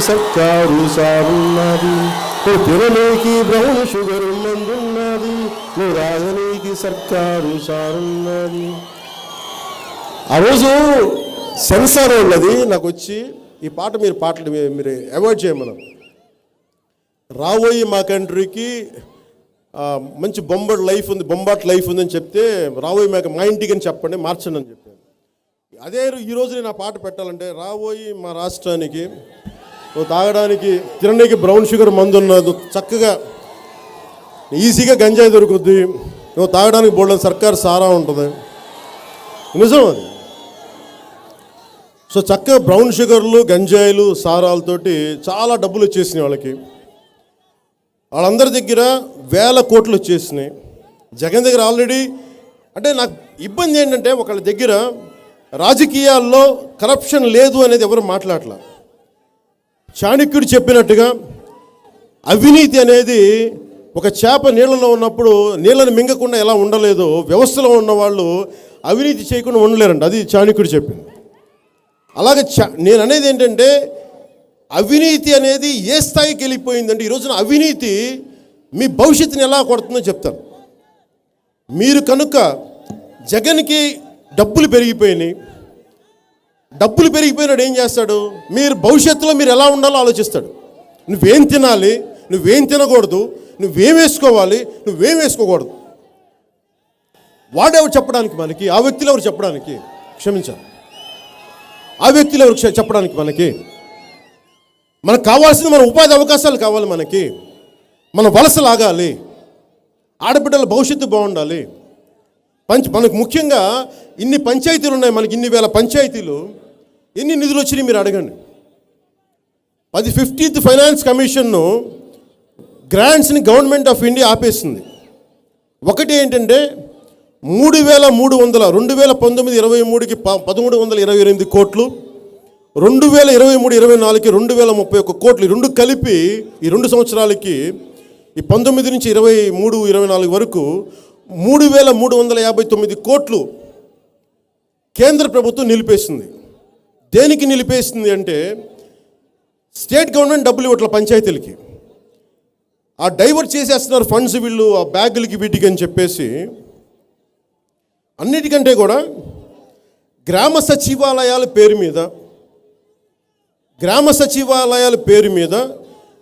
సర్కారు సారున్నది, పిల్లలకి బ్రౌన్ షుగర్ మందున్నది, రాజనీకి సర్కారు సారున్నది. ఆ రోజు సెన్సార్ ఉన్నది నాకు వచ్చి, ఈ పాట మీరు అవాయిడ్ చేయమన్నాం. రాబోయే మా కంట్రీకి మంచి బొంబాట్ లైఫ్ ఉందని చెప్తే, రాబోయే మా ఇంటికి అని చెప్పండి, మార్చండి అని చెప్పాను. అదే ఈరోజు నేను ఆ పాట పెట్టాలంటే, రాబోయే మా రాష్ట్రానికి తాగడానికి తినడానికి బ్రౌన్ షుగర్ మందు ఉన్నది, చక్కగా ఈజీగా గంజాయి దొరుకుద్ది, నువ్వు తాగడానికి బోల్డెన్ సర్కారు సారా ఉంటుంది. నిజం అది. సో చక్కగా బ్రౌన్ షుగర్లు, గంజాయిలు, సారాలతోటి చాలా డబ్బులు వచ్చేసినాయి వాళ్ళకి. వాళ్ళందరి దగ్గర వేల కోట్లు వచ్చేసినాయి. జగన్ దగ్గర ఆల్రెడీ, అంటే నాకు ఇబ్బంది ఏంటంటే ఒకళ్ళ దగ్గర రాజకీయాల్లో కరప్షన్ లేదు అనేది ఎవరు మాట్లాడలే. చాణక్యుడు చెప్పినట్టుగా అవినీతి అనేది ఒక చేప నీళ్ళలో ఉన్నప్పుడు నీళ్ళని మింగకుండా ఎలా ఉండలేదో, వ్యవస్థలో ఉన్న వాళ్ళు అవినీతి చేయకుండా ఉండలేరండి. అది చాణక్యుడు చెప్పింది. అలాగే నేను అనేది ఏంటంటే అవినీతి అనేది ఏ స్థాయికి వెళ్ళిపోయిందంటే, ఈ రోజున అవినీతి మీ భవిష్యత్తుని ఎలా కొడుతుందో చెప్తాను. మీరు కనుక జగన్కి డబ్బులు పెరిగిపోయినాయి, డబ్బులు పెరిగిపోయినాడు ఏం చేస్తాడు, మీరు భవిష్యత్తులో మీరు ఎలా ఉండాలో ఆలోచిస్తాడు. నువ్వేం తినాలి, నువ్వేం తినకూడదు, నువ్వేం వేసుకోవాలి, నువ్వేం వేసుకోకూడదు. వాడెవరు చెప్పడానికి మనకి, ఆ వ్యక్తులు ఎవరు చెప్పడానికి, క్షమించాలి, ఆ వ్యక్తులు ఎవరు చెప్పడానికి మనకి మనకు కావాల్సింది మన ఉపాధి అవకాశాలు కావాలి, మన వలసలు ఆగాలి, ఆడబిడ్డల భవిష్యత్తు బాగుండాలి. మనకు ముఖ్యంగా ఇన్ని పంచాయతీలు ఉన్నాయి, మనకి ఇన్ని వేల పంచాయతీలు, ఎన్ని నిధులు వచ్చినాయి మీరు అడగండి. 15th ఫైనాన్స్ కమిషన్ను గ్రాంట్స్ని గవర్నమెంట్ ఆఫ్ ఇండియా ఆపేసింది. ఒకటి ఏంటంటే 3,300 2019-23కి 1,328 కోట్లు, 2023-24కి 2,031 కోట్లు, రెండు కలిపి ఈ 2 సంవత్సరాలకి ఈ 19 నుంచి 23-24 వరకు 3,359 కోట్లు కేంద్ర ప్రభుత్వం నిలిపేసింది. దేనికి నిలిపేసింది అంటే, స్టేట్ గవర్నమెంట్ డబ్బులు ఇవ్వట్ల పంచాయతీలకి, ఆ డైవర్ట్ చేసేస్తున్నారు ఫండ్స్ వీళ్ళు ఆ బ్యాగులకి వీటికి అని చెప్పేసి. అన్నిటికంటే కూడా గ్రామ సచివాలయాల పేరు మీద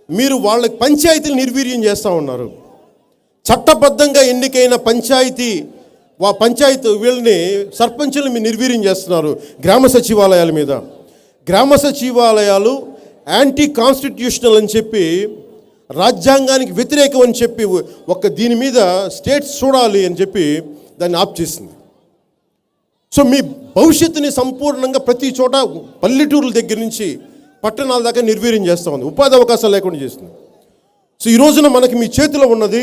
మీరు వాళ్ళకి పంచాయతీలు నిర్వీర్యం చేస్తూ ఉన్నారు. చట్టబద్ధంగా ఎన్నికైన పంచాయతీ వీళ్ళని సర్పంచులను మీరు నిర్వీర్యం చేస్తున్నారు గ్రామ సచివాలయాల మీద. గ్రామ సచివాలయాలు యాంటీ కాన్స్టిట్యూషనల్ అని చెప్పి, రాజ్యాంగానికి వ్యతిరేకం అని చెప్పి దీని మీద స్టేట్స్ చూడాలి అని చెప్పి దాన్ని ఆప్ చేసింది. సో మీ భవిష్యత్తుని సంపూర్ణంగా ప్రతి చోట పల్లెటూరుల దగ్గర నుంచి పట్టణాల దాకా నిర్వీర్యం చేస్తూ ఉంది, ఉపాధి అవకాశాలు లేకుండా చేస్తుంది. సో ఈ రోజున మనకి మీ చేతిలో ఉన్నది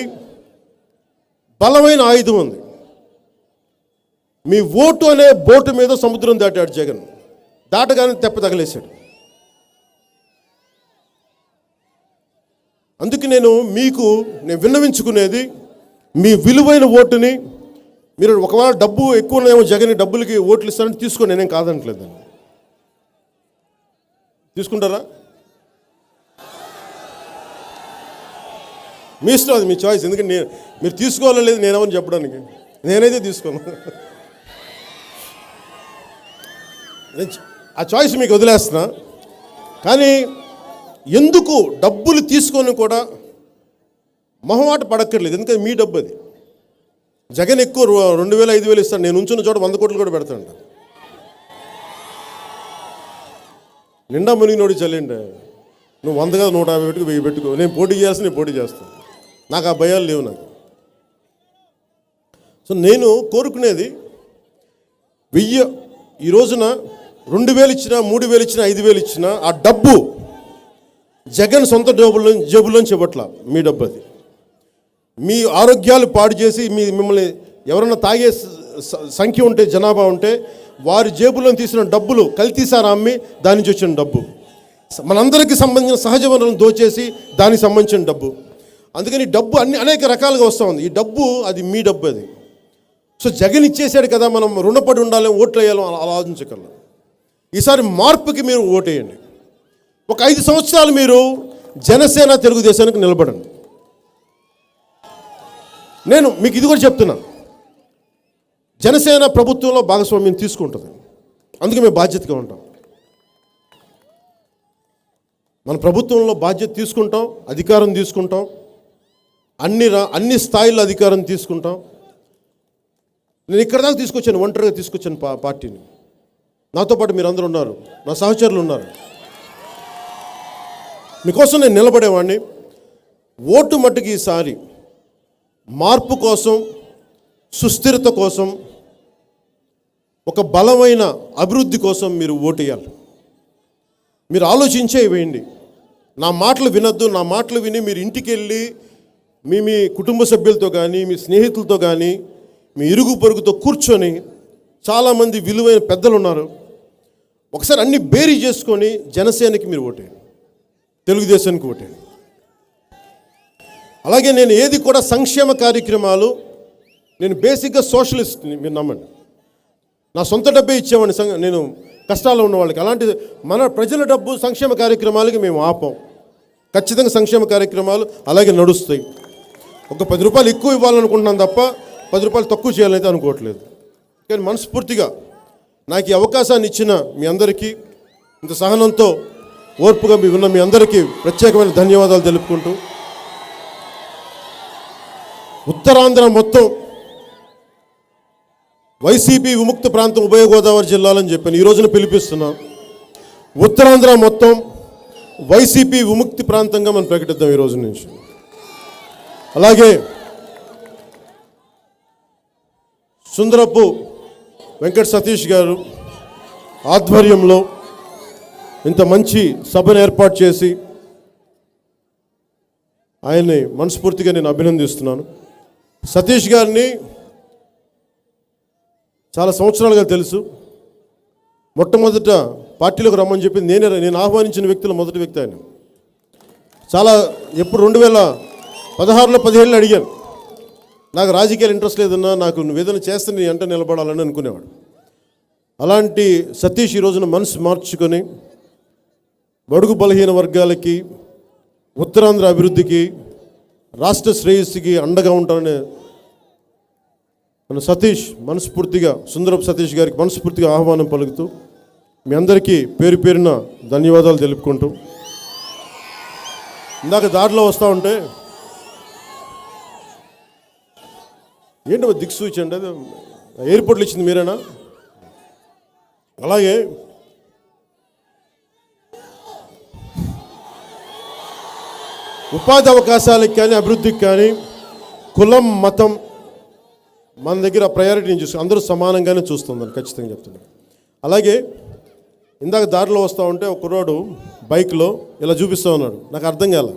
బలమైన ఆయుధం ఉంది. మీ ఓటు అనే బోటు మీద సముద్రం దాటాడు జగన్, దాటగానే తెప్ప తగలేశాడు. అందుకే నేను విన్నవించుకునేది, మీ విలువైన ఓటుని మీరు ఒకవేళ డబ్బు ఎక్కువ ఉన్నాయేమో జగన్ డబ్బులకి ఓట్లు ఇస్తారని తీసుకోండి, నేనేం కాదనట్లేదు. తీసుకుంటారా? మీ ఇష్టం, అది మీ చాయిస్. ఎందుకంటే మీరు తీసుకోవాలో లేదు నేనేమని చెప్పడానికి, నేనైతే తీసుకోను. ఆ చాయిస్ మీకు వదిలేస్తున్నా. కానీ ఎందుకు డబ్బులు తీసుకొని కూడా మొహమాట పడక్కర్లేదు, ఎందుకంటే మీ డబ్బు అది. జగన్ ఎక్కువ 2,000 5,000 ఇస్తాడు, నేను ఉంచున్న చోట 100 కోట్లు కూడా పెడతాడు. నిండా మునిగినోడి చల్లండి, నువ్వు 100 కాదు 150 పెట్టుకు 1000 పెట్టుకో, నేను పోటీ చేస్తాను, నాకు ఆ భయాలు లేవు నాకు. సో నేను కోరుకునేది 1000 ఈ రోజున 2,000 ఇచ్చినా 3,000 ఇచ్చినా 5,000 ఇచ్చినా ఆ డబ్బు జగన్ సొంత జేబుల్లోంచి ఇవ్వట్లా, మీ డబ్బు అది. మీ ఆరోగ్యాలు పాడు చేసి మిమ్మల్ని ఎవరన్నా తాగే సంఖ్య ఉంటే, జనాభా ఉంటే, వారి జేబులో తీసిన డబ్బులు కల్తీసారా అమ్మి దాని నుంచి వచ్చిన డబ్బు, మనందరికీ సంబంధించిన సహజ వనరులను దోచేసి దానికి సంబంధించిన డబ్బు. అందుకని డబ్బు అనేక రకాలుగా వస్తూ ఉంది. ఈ డబ్బు అది మీ డబ్బు అది. సో జగన్ ఇచ్చేసాడు కదా, మనం రుణపడి ఉండాలి, ఓట్లు వేయాలి అలా ఆలోచించగలం. ఈసారి మార్పుకి మీరు ఓటేయండి. ఒక 5 సంవత్సరాలు మీరు జనసేన తెలుగుదేశానికి నిలబడండి. నేను మీకు ఇది కూడా చెప్తున్నా, జనసేన ప్రభుత్వంలో భాగస్వామ్యం తీసుకుంటుంది, అందుకే మేము బాధ్యతగా ఉంటాం. మన ప్రభుత్వంలో బాధ్యత తీసుకుంటాం, అధికారం తీసుకుంటాం, అన్ని స్థాయిల్లో అధికారం తీసుకుంటాం. నేను ఇక్కడ దాకా తీసుకొచ్చాను, ఒంటరిగా తీసుకొచ్చాను పార్టీని. నాతో పాటు మీరు అందరూ ఉన్నారు, నా సహచరులు ఉన్నారు. మీకోసం నేను నిలబడేవాడిని. ఓటు మట్టుకు ఈసారి మార్పు కోసం, సుస్థిరత కోసం, ఒక బలమైన అభివృద్ధి కోసం మీరు ఓటేయాలి. మీరు ఆలోచించే వేయండి. నా మాటలు వినొద్దు. నా మాటలు విని మీరు ఇంటికి వెళ్ళి మీ కుటుంబ సభ్యులతో కానీ, మీ స్నేహితులతో కానీ, మీ ఇరుగు పొరుగుతో కూర్చొని, చాలామంది విలువైన పెద్దలు ఉన్నారు, ఒకసారి అన్ని బేరీ చేసుకొని జనసేనకి మీరు ఓటేయండి, తెలుగుదేశానికి ఓటేయండి. అలాగే నేను ఏది కూడా సంక్షేమ కార్యక్రమాలు, నేను బేసిక్గా సోషలిస్ట్ని, మీరు నమ్మండి. నా సొంత డబ్బే ఇచ్చేవాడిని నేను కష్టాల్లో ఉన్న వాళ్ళకి. అలాంటి మన ప్రజల డబ్బు సంక్షేమ కార్యక్రమాలకి మేము ఆపం. ఖచ్చితంగా సంక్షేమ కార్యక్రమాలు అలాగే నడుస్తాయి. ఒక 10 రూపాయలు ఎక్కువ ఇవ్వాలనుకుంటున్నాను తప్ప 10 రూపాయలు తక్కువ చేయాలైతే అనుకోవట్లేదు. కానీ మనస్ఫూర్తిగా నాకు ఈ అవకాశాన్ని ఇచ్చిన మీ అందరికీ, ఇంత సహనంతో ఓర్పుగా ఉన్న మీ అందరికీ ప్రత్యేకమైన ధన్యవాదాలు తెలుపుకుంటూ, ఉత్తరాంధ్ర మొత్తం వైసీపీ విముక్త ప్రాంతం ఉభయ గోదావరి జిల్లాలని చెప్పాను. ఈ రోజున పిలిపిస్తున్నాం. ఉత్తరాంధ్ర మొత్తం వైసీపీ విముక్తి ప్రాంతంగా మనం ప్రకటిద్దాం ఈ రోజు నుంచి. అలాగే సుందరపు వెంకట సతీష్ గారు ఆధ్వర్యంలో ఇంత మంచి సభను ఏర్పాటు చేసి ఆయన్ని మనస్ఫూర్తిగా నేను అభినందిస్తున్నాను. సతీష్ గారిని చాలా సంవత్సరాలుగా తెలుసు. మొట్టమొదట పార్టీలోకి రమ్మని చెప్పింది నేను ఆహ్వానించిన వ్యక్తుల మొదటి వ్యక్తి ఆయన. చాలా ఎప్పుడు 2016లో 17 అడిగాను, నాకు రాజకీయాలు ఇంట్రెస్ట్ లేదన్నా, నాకు నువ్వు ఏదైనా చేస్తే నీ అంట నిలబడాలని అనుకునేవాడు. అలాంటి సతీష్ ఈ రోజున మనసు మార్చుకొని బడుగు బలహీన వర్గాలకి, ఉత్తరాంధ్ర అభివృద్ధికి, రాష్ట్ర శ్రేయస్సుకి అండగా ఉంటానని మన సతీష్ మనస్ఫూర్తిగా, సుందరపు సతీష్ గారికి మనస్ఫూర్తిగా ఆహ్వానం పలుకుతూ మీ అందరికీ పేరు పేరున ధన్యవాదాలు తెలుపుకుంటూ, ఇందాక దారిలో వస్తూ ఉంటే ఏంటి దిక్సూచి అంటే ఎయిర్పోర్ట్లో ఇచ్చింది మీరేనా? అలాగే ఉపాధి అవకాశాలకు కానీ, అభివృద్ధికి కానీ కులం, మతం మన దగ్గర ప్రయారిటీ నేను చూస్తాను. అందరూ సమానంగానే చూస్తుందని ఖచ్చితంగా చెప్తున్నాను. అలాగే ఇందాక దారిలో వస్తూ ఉంటే ఒక కుర్రాడు బైక్లో ఇలా చూపిస్తూ ఉన్నాడు. నాకు అర్థం కాల,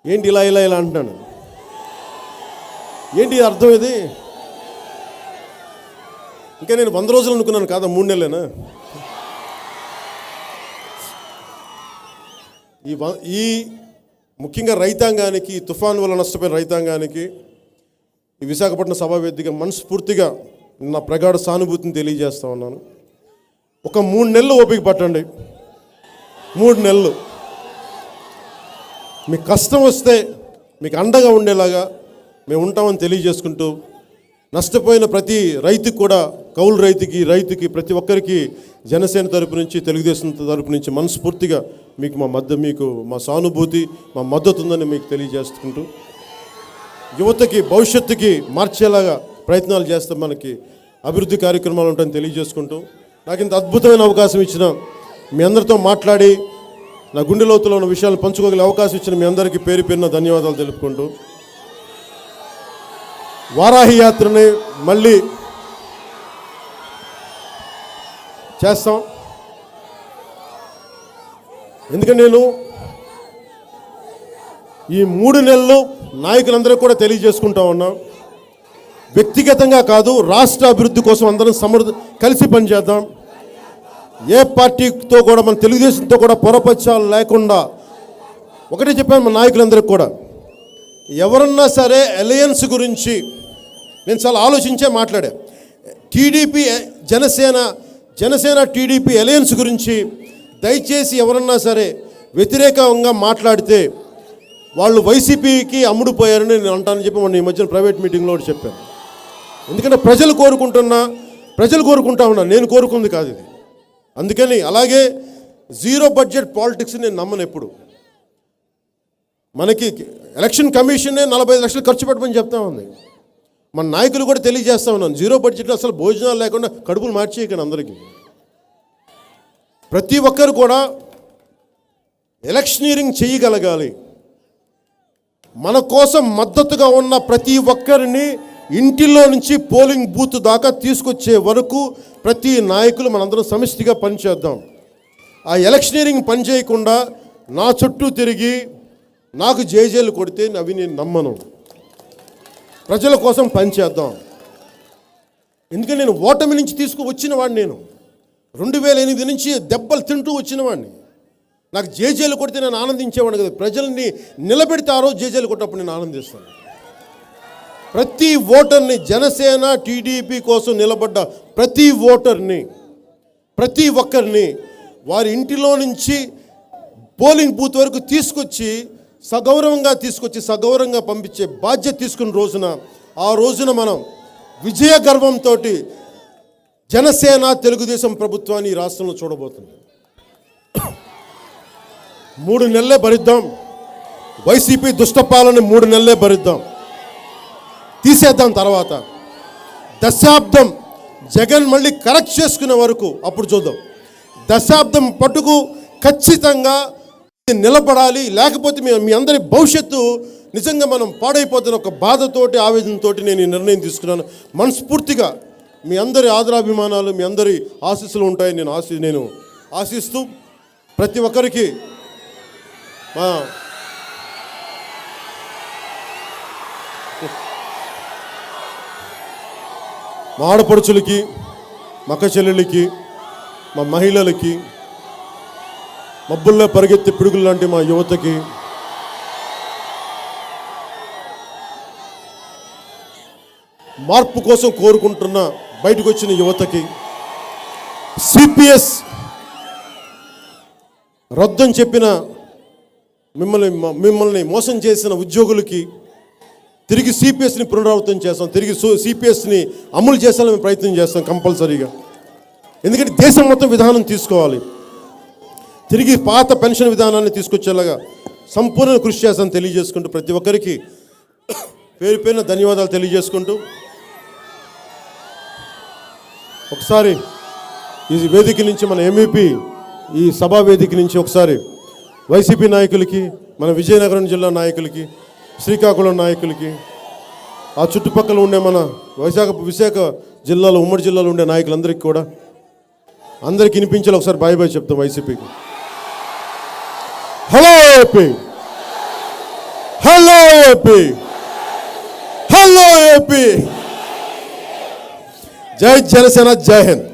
ఏంటి ఇలా ఇలా ఇలా అంటున్నాను. ఏంటి అర్థం ఇది? ఇంకా నేను 100 రోజులు అనుకున్నాను, కాదా 3 నెలలేనా? ఈ ముఖ్యంగా రైతాంగానికి, తుఫాను వల్ల నష్టపోయిన రైతాంగానికి ఈ విశాఖపట్నం సభా వేదికగా మనస్ఫూర్తిగా నా ప్రగాఢ సానుభూతిని తెలియజేస్తా ఉన్నాను. ఒక 3 నెలలు ఓపిక పట్టండి. 3 నెలలు మీకు కష్టం వస్తే మీకు అండగా ఉండేలాగా మేము ఉంటామని తెలియజేసుకుంటూ, నష్టపోయిన ప్రతి రైతుకి కూడా, కౌలు రైతుకి ప్రతి ఒక్కరికి జనసేన తరపు నుంచి, తెలుగుదేశం తరపు నుంచి మనస్ఫూర్తిగా మీకు మా సానుభూతి, మా మద్దతు ఉందని మీకు తెలియజేసుకుంటూ, యువతకి భవిష్యత్తుకి మార్చేలాగా ప్రయత్నాలు చేస్తే మనకి అభివృద్ధి కార్యక్రమాలు ఉంటాయని తెలియజేసుకుంటూ, నాకు ఇంత అద్భుతమైన అవకాశం ఇచ్చిన మీ అందరితో మాట్లాడి నా గుండె లోతులో ఉన్న విషయాలను పంచుకోగల అవకాశం ఇచ్చిన మీ అందరికీ పేరు పేరున ధన్యవాదాలు తెలుపుకుంటూ, వారాహి యాత్రని మళ్ళీ చేస్తాం. ఎందుకంటే నేను ఈ 3 నెలలు నాయకులందరూ కూడా తెలియజేసుకుంటా ఉన్నాం, వ్యక్తిగతంగా కాదు, రాష్ట్ర అభివృద్ధి కోసం అందరం కలిసి పనిచేద్దాం. ఏ పార్టీతో కూడా, మన తెలుగుదేశంతో కూడా పొరపచ్చాలు లేకుండా ఒకటే చెప్పాను మన నాయకులందరికీ కూడా, ఎవరన్నా సరే అలయన్స్ గురించి నేను చాలా ఆలోచించే మాట్లాడా. టీడీపీ జనసేన టీడీపీ అలయన్స్ గురించి దయచేసి ఎవరన్నా సరే వ్యతిరేకంగా మాట్లాడితే వాళ్ళు వైసీపీకి అమ్ముడుపోయారని నేను అంటానని చెప్పి మొన్న ఈ మధ్యన ప్రైవేట్ మీటింగ్లో ఒకటి చెప్పాను. ఎందుకంటే ప్రజలు కోరుకుంటా ఉన్నా, నేను కోరుకుంది కాదు ఇది. అందుకని అలాగే జీరో బడ్జెట్ పాలిటిక్స్ నేను నమ్మను ఎప్పుడు. మనకి ఎలక్షన్ కమిషనే 45 లక్షలు ఖర్చు పెట్టమని చెప్తా ఉంది. మన నాయకులు కూడా తెలియజేస్తా ఉన్నాను, జీరో బడ్జెట్లో అసలు భోజనాలు లేకుండా కడుపులు మార్చేయకండి. అందరికీ ప్రతి ఒక్కరు కూడా ఎలక్షనీరింగ్ చేయగలగాలి. మన కోసం మద్దతుగా ఉన్న ప్రతి ఒక్కరిని ఇంటిలో నుంచి పోలింగ్ బూత్ దాకా తీసుకొచ్చే వరకు ప్రతి నాయకులు మనందరం సమిష్టిగా పనిచేద్దాం. ఆ ఎలక్షనీరింగ్ పని చేయకుండా నా చుట్టూ తిరిగి నాకు జేజేలు కొడితే అవి నేను నమ్మను. ప్రజల కోసం పనిచేద్దాం. ఎందుకంటే నేను ఓటమి నుంచి తీసుకువచ్చిన వాడిని. నేను 2008 నుంచి దెబ్బలు తింటూ వచ్చిన వాడిని. నాకు జేజేలు కొడితే నేను ఆనందించేవాడిని కదా. ప్రజల్ని నిలబెడితే ఆ రోజు జేజేలు కొట్టినప్పుడు నేను ఆనందిస్తాను. ప్రతి ఓటర్ని, జనసేన టీడీపీ కోసం నిలబడ్డ ప్రతి ఓటర్ని, ప్రతి ఒక్కరిని వారి ఇంటిలో నుంచి పోలింగ్ బూత్ వరకు తీసుకొచ్చి సగౌరవంగా పంపించే బాధ్యత తీసుకున్న రోజున, ఆ రోజున మనం విజయ గర్వంతో జనసేన తెలుగుదేశం ప్రభుత్వాన్ని ఈ రాష్ట్రంలో చూడబోతుంది. 3 నెలలే భరిద్దాం. వైసీపీ దుష్టపాలని 3 నెలలే భరిద్దాం. తీసేద్దాం. తర్వాత దశాబ్దం జగన్ మళ్ళీ కరెక్ట్ చేసుకునే వరకు అప్పుడు చూద్దాం. దశాబ్దం పట్టుకు ఖచ్చితంగా నిలబడాలి. లేకపోతే మీ అందరి భవిష్యత్తు నిజంగా మనం పాడైపోతున్న ఒక బాధతోటి, ఆవేదనతోటి నేను ఈ నిర్ణయం తీసుకున్నాను. మనస్ఫూర్తిగా మీ అందరి ఆదరాభిమానాలు, మీ అందరి ఆశీస్సులు ఉంటాయని నేను ఆశిస్తూ ప్రతి ఒక్కరికి మా ఆడపడుచులకి, మా అక్క చెల్లెళ్ళకి, మా మహిళలకి, మబ్బుల్లో పరిగెత్తి పిడుగులు లాంటి మా యువతకి, మార్పు కోసం కోరుకుంటున్న బయటకు వచ్చిన యువతకి, సిపిఎస్ రద్దని చెప్పిన మిమ్మల్ని మోసం చేసిన ఉద్యోగులకి తిరిగి సిపిఎస్ని పునరావృతం చేస్తాం. తిరిగి సిపిఎస్ని అమలు చేసాలని ప్రయత్నం చేస్తాం కంపల్సరీగా. ఎందుకంటే దేశం మొత్తం విధానం తీసుకోవాలి. తిరిగి పాత పెన్షన్ విధానాన్ని తీసుకొచ్చేలాగా సంపూర్ణ కృషి చేస్తాను తెలియజేసుకుంటూ ప్రతి ఒక్కరికి పేరు పేరున ధన్యవాదాలు తెలియజేసుకుంటూ ఒకసారి ఈ వేదిక నుంచి మన ఎంఈపీ ఈ సభా వేదిక నుంచి ఒకసారి వైసీపీ నాయకులకి, మన విజయనగరం జిల్లా నాయకులకి, శ్రీకాకుళం నాయకులకి, ఆ చుట్టుపక్కల ఉండే మన విశాఖ జిల్లాలో, ఉమ్మడి జిల్లాలో ఉండే నాయకులందరికీ కూడా అందరికి వినిపించాలి. ఒకసారి బాయ్ బాయ్ చెప్తాం వైసీపీకి. Hello AP, hello AP, hello AP. జై జనసేన, జై హింద్.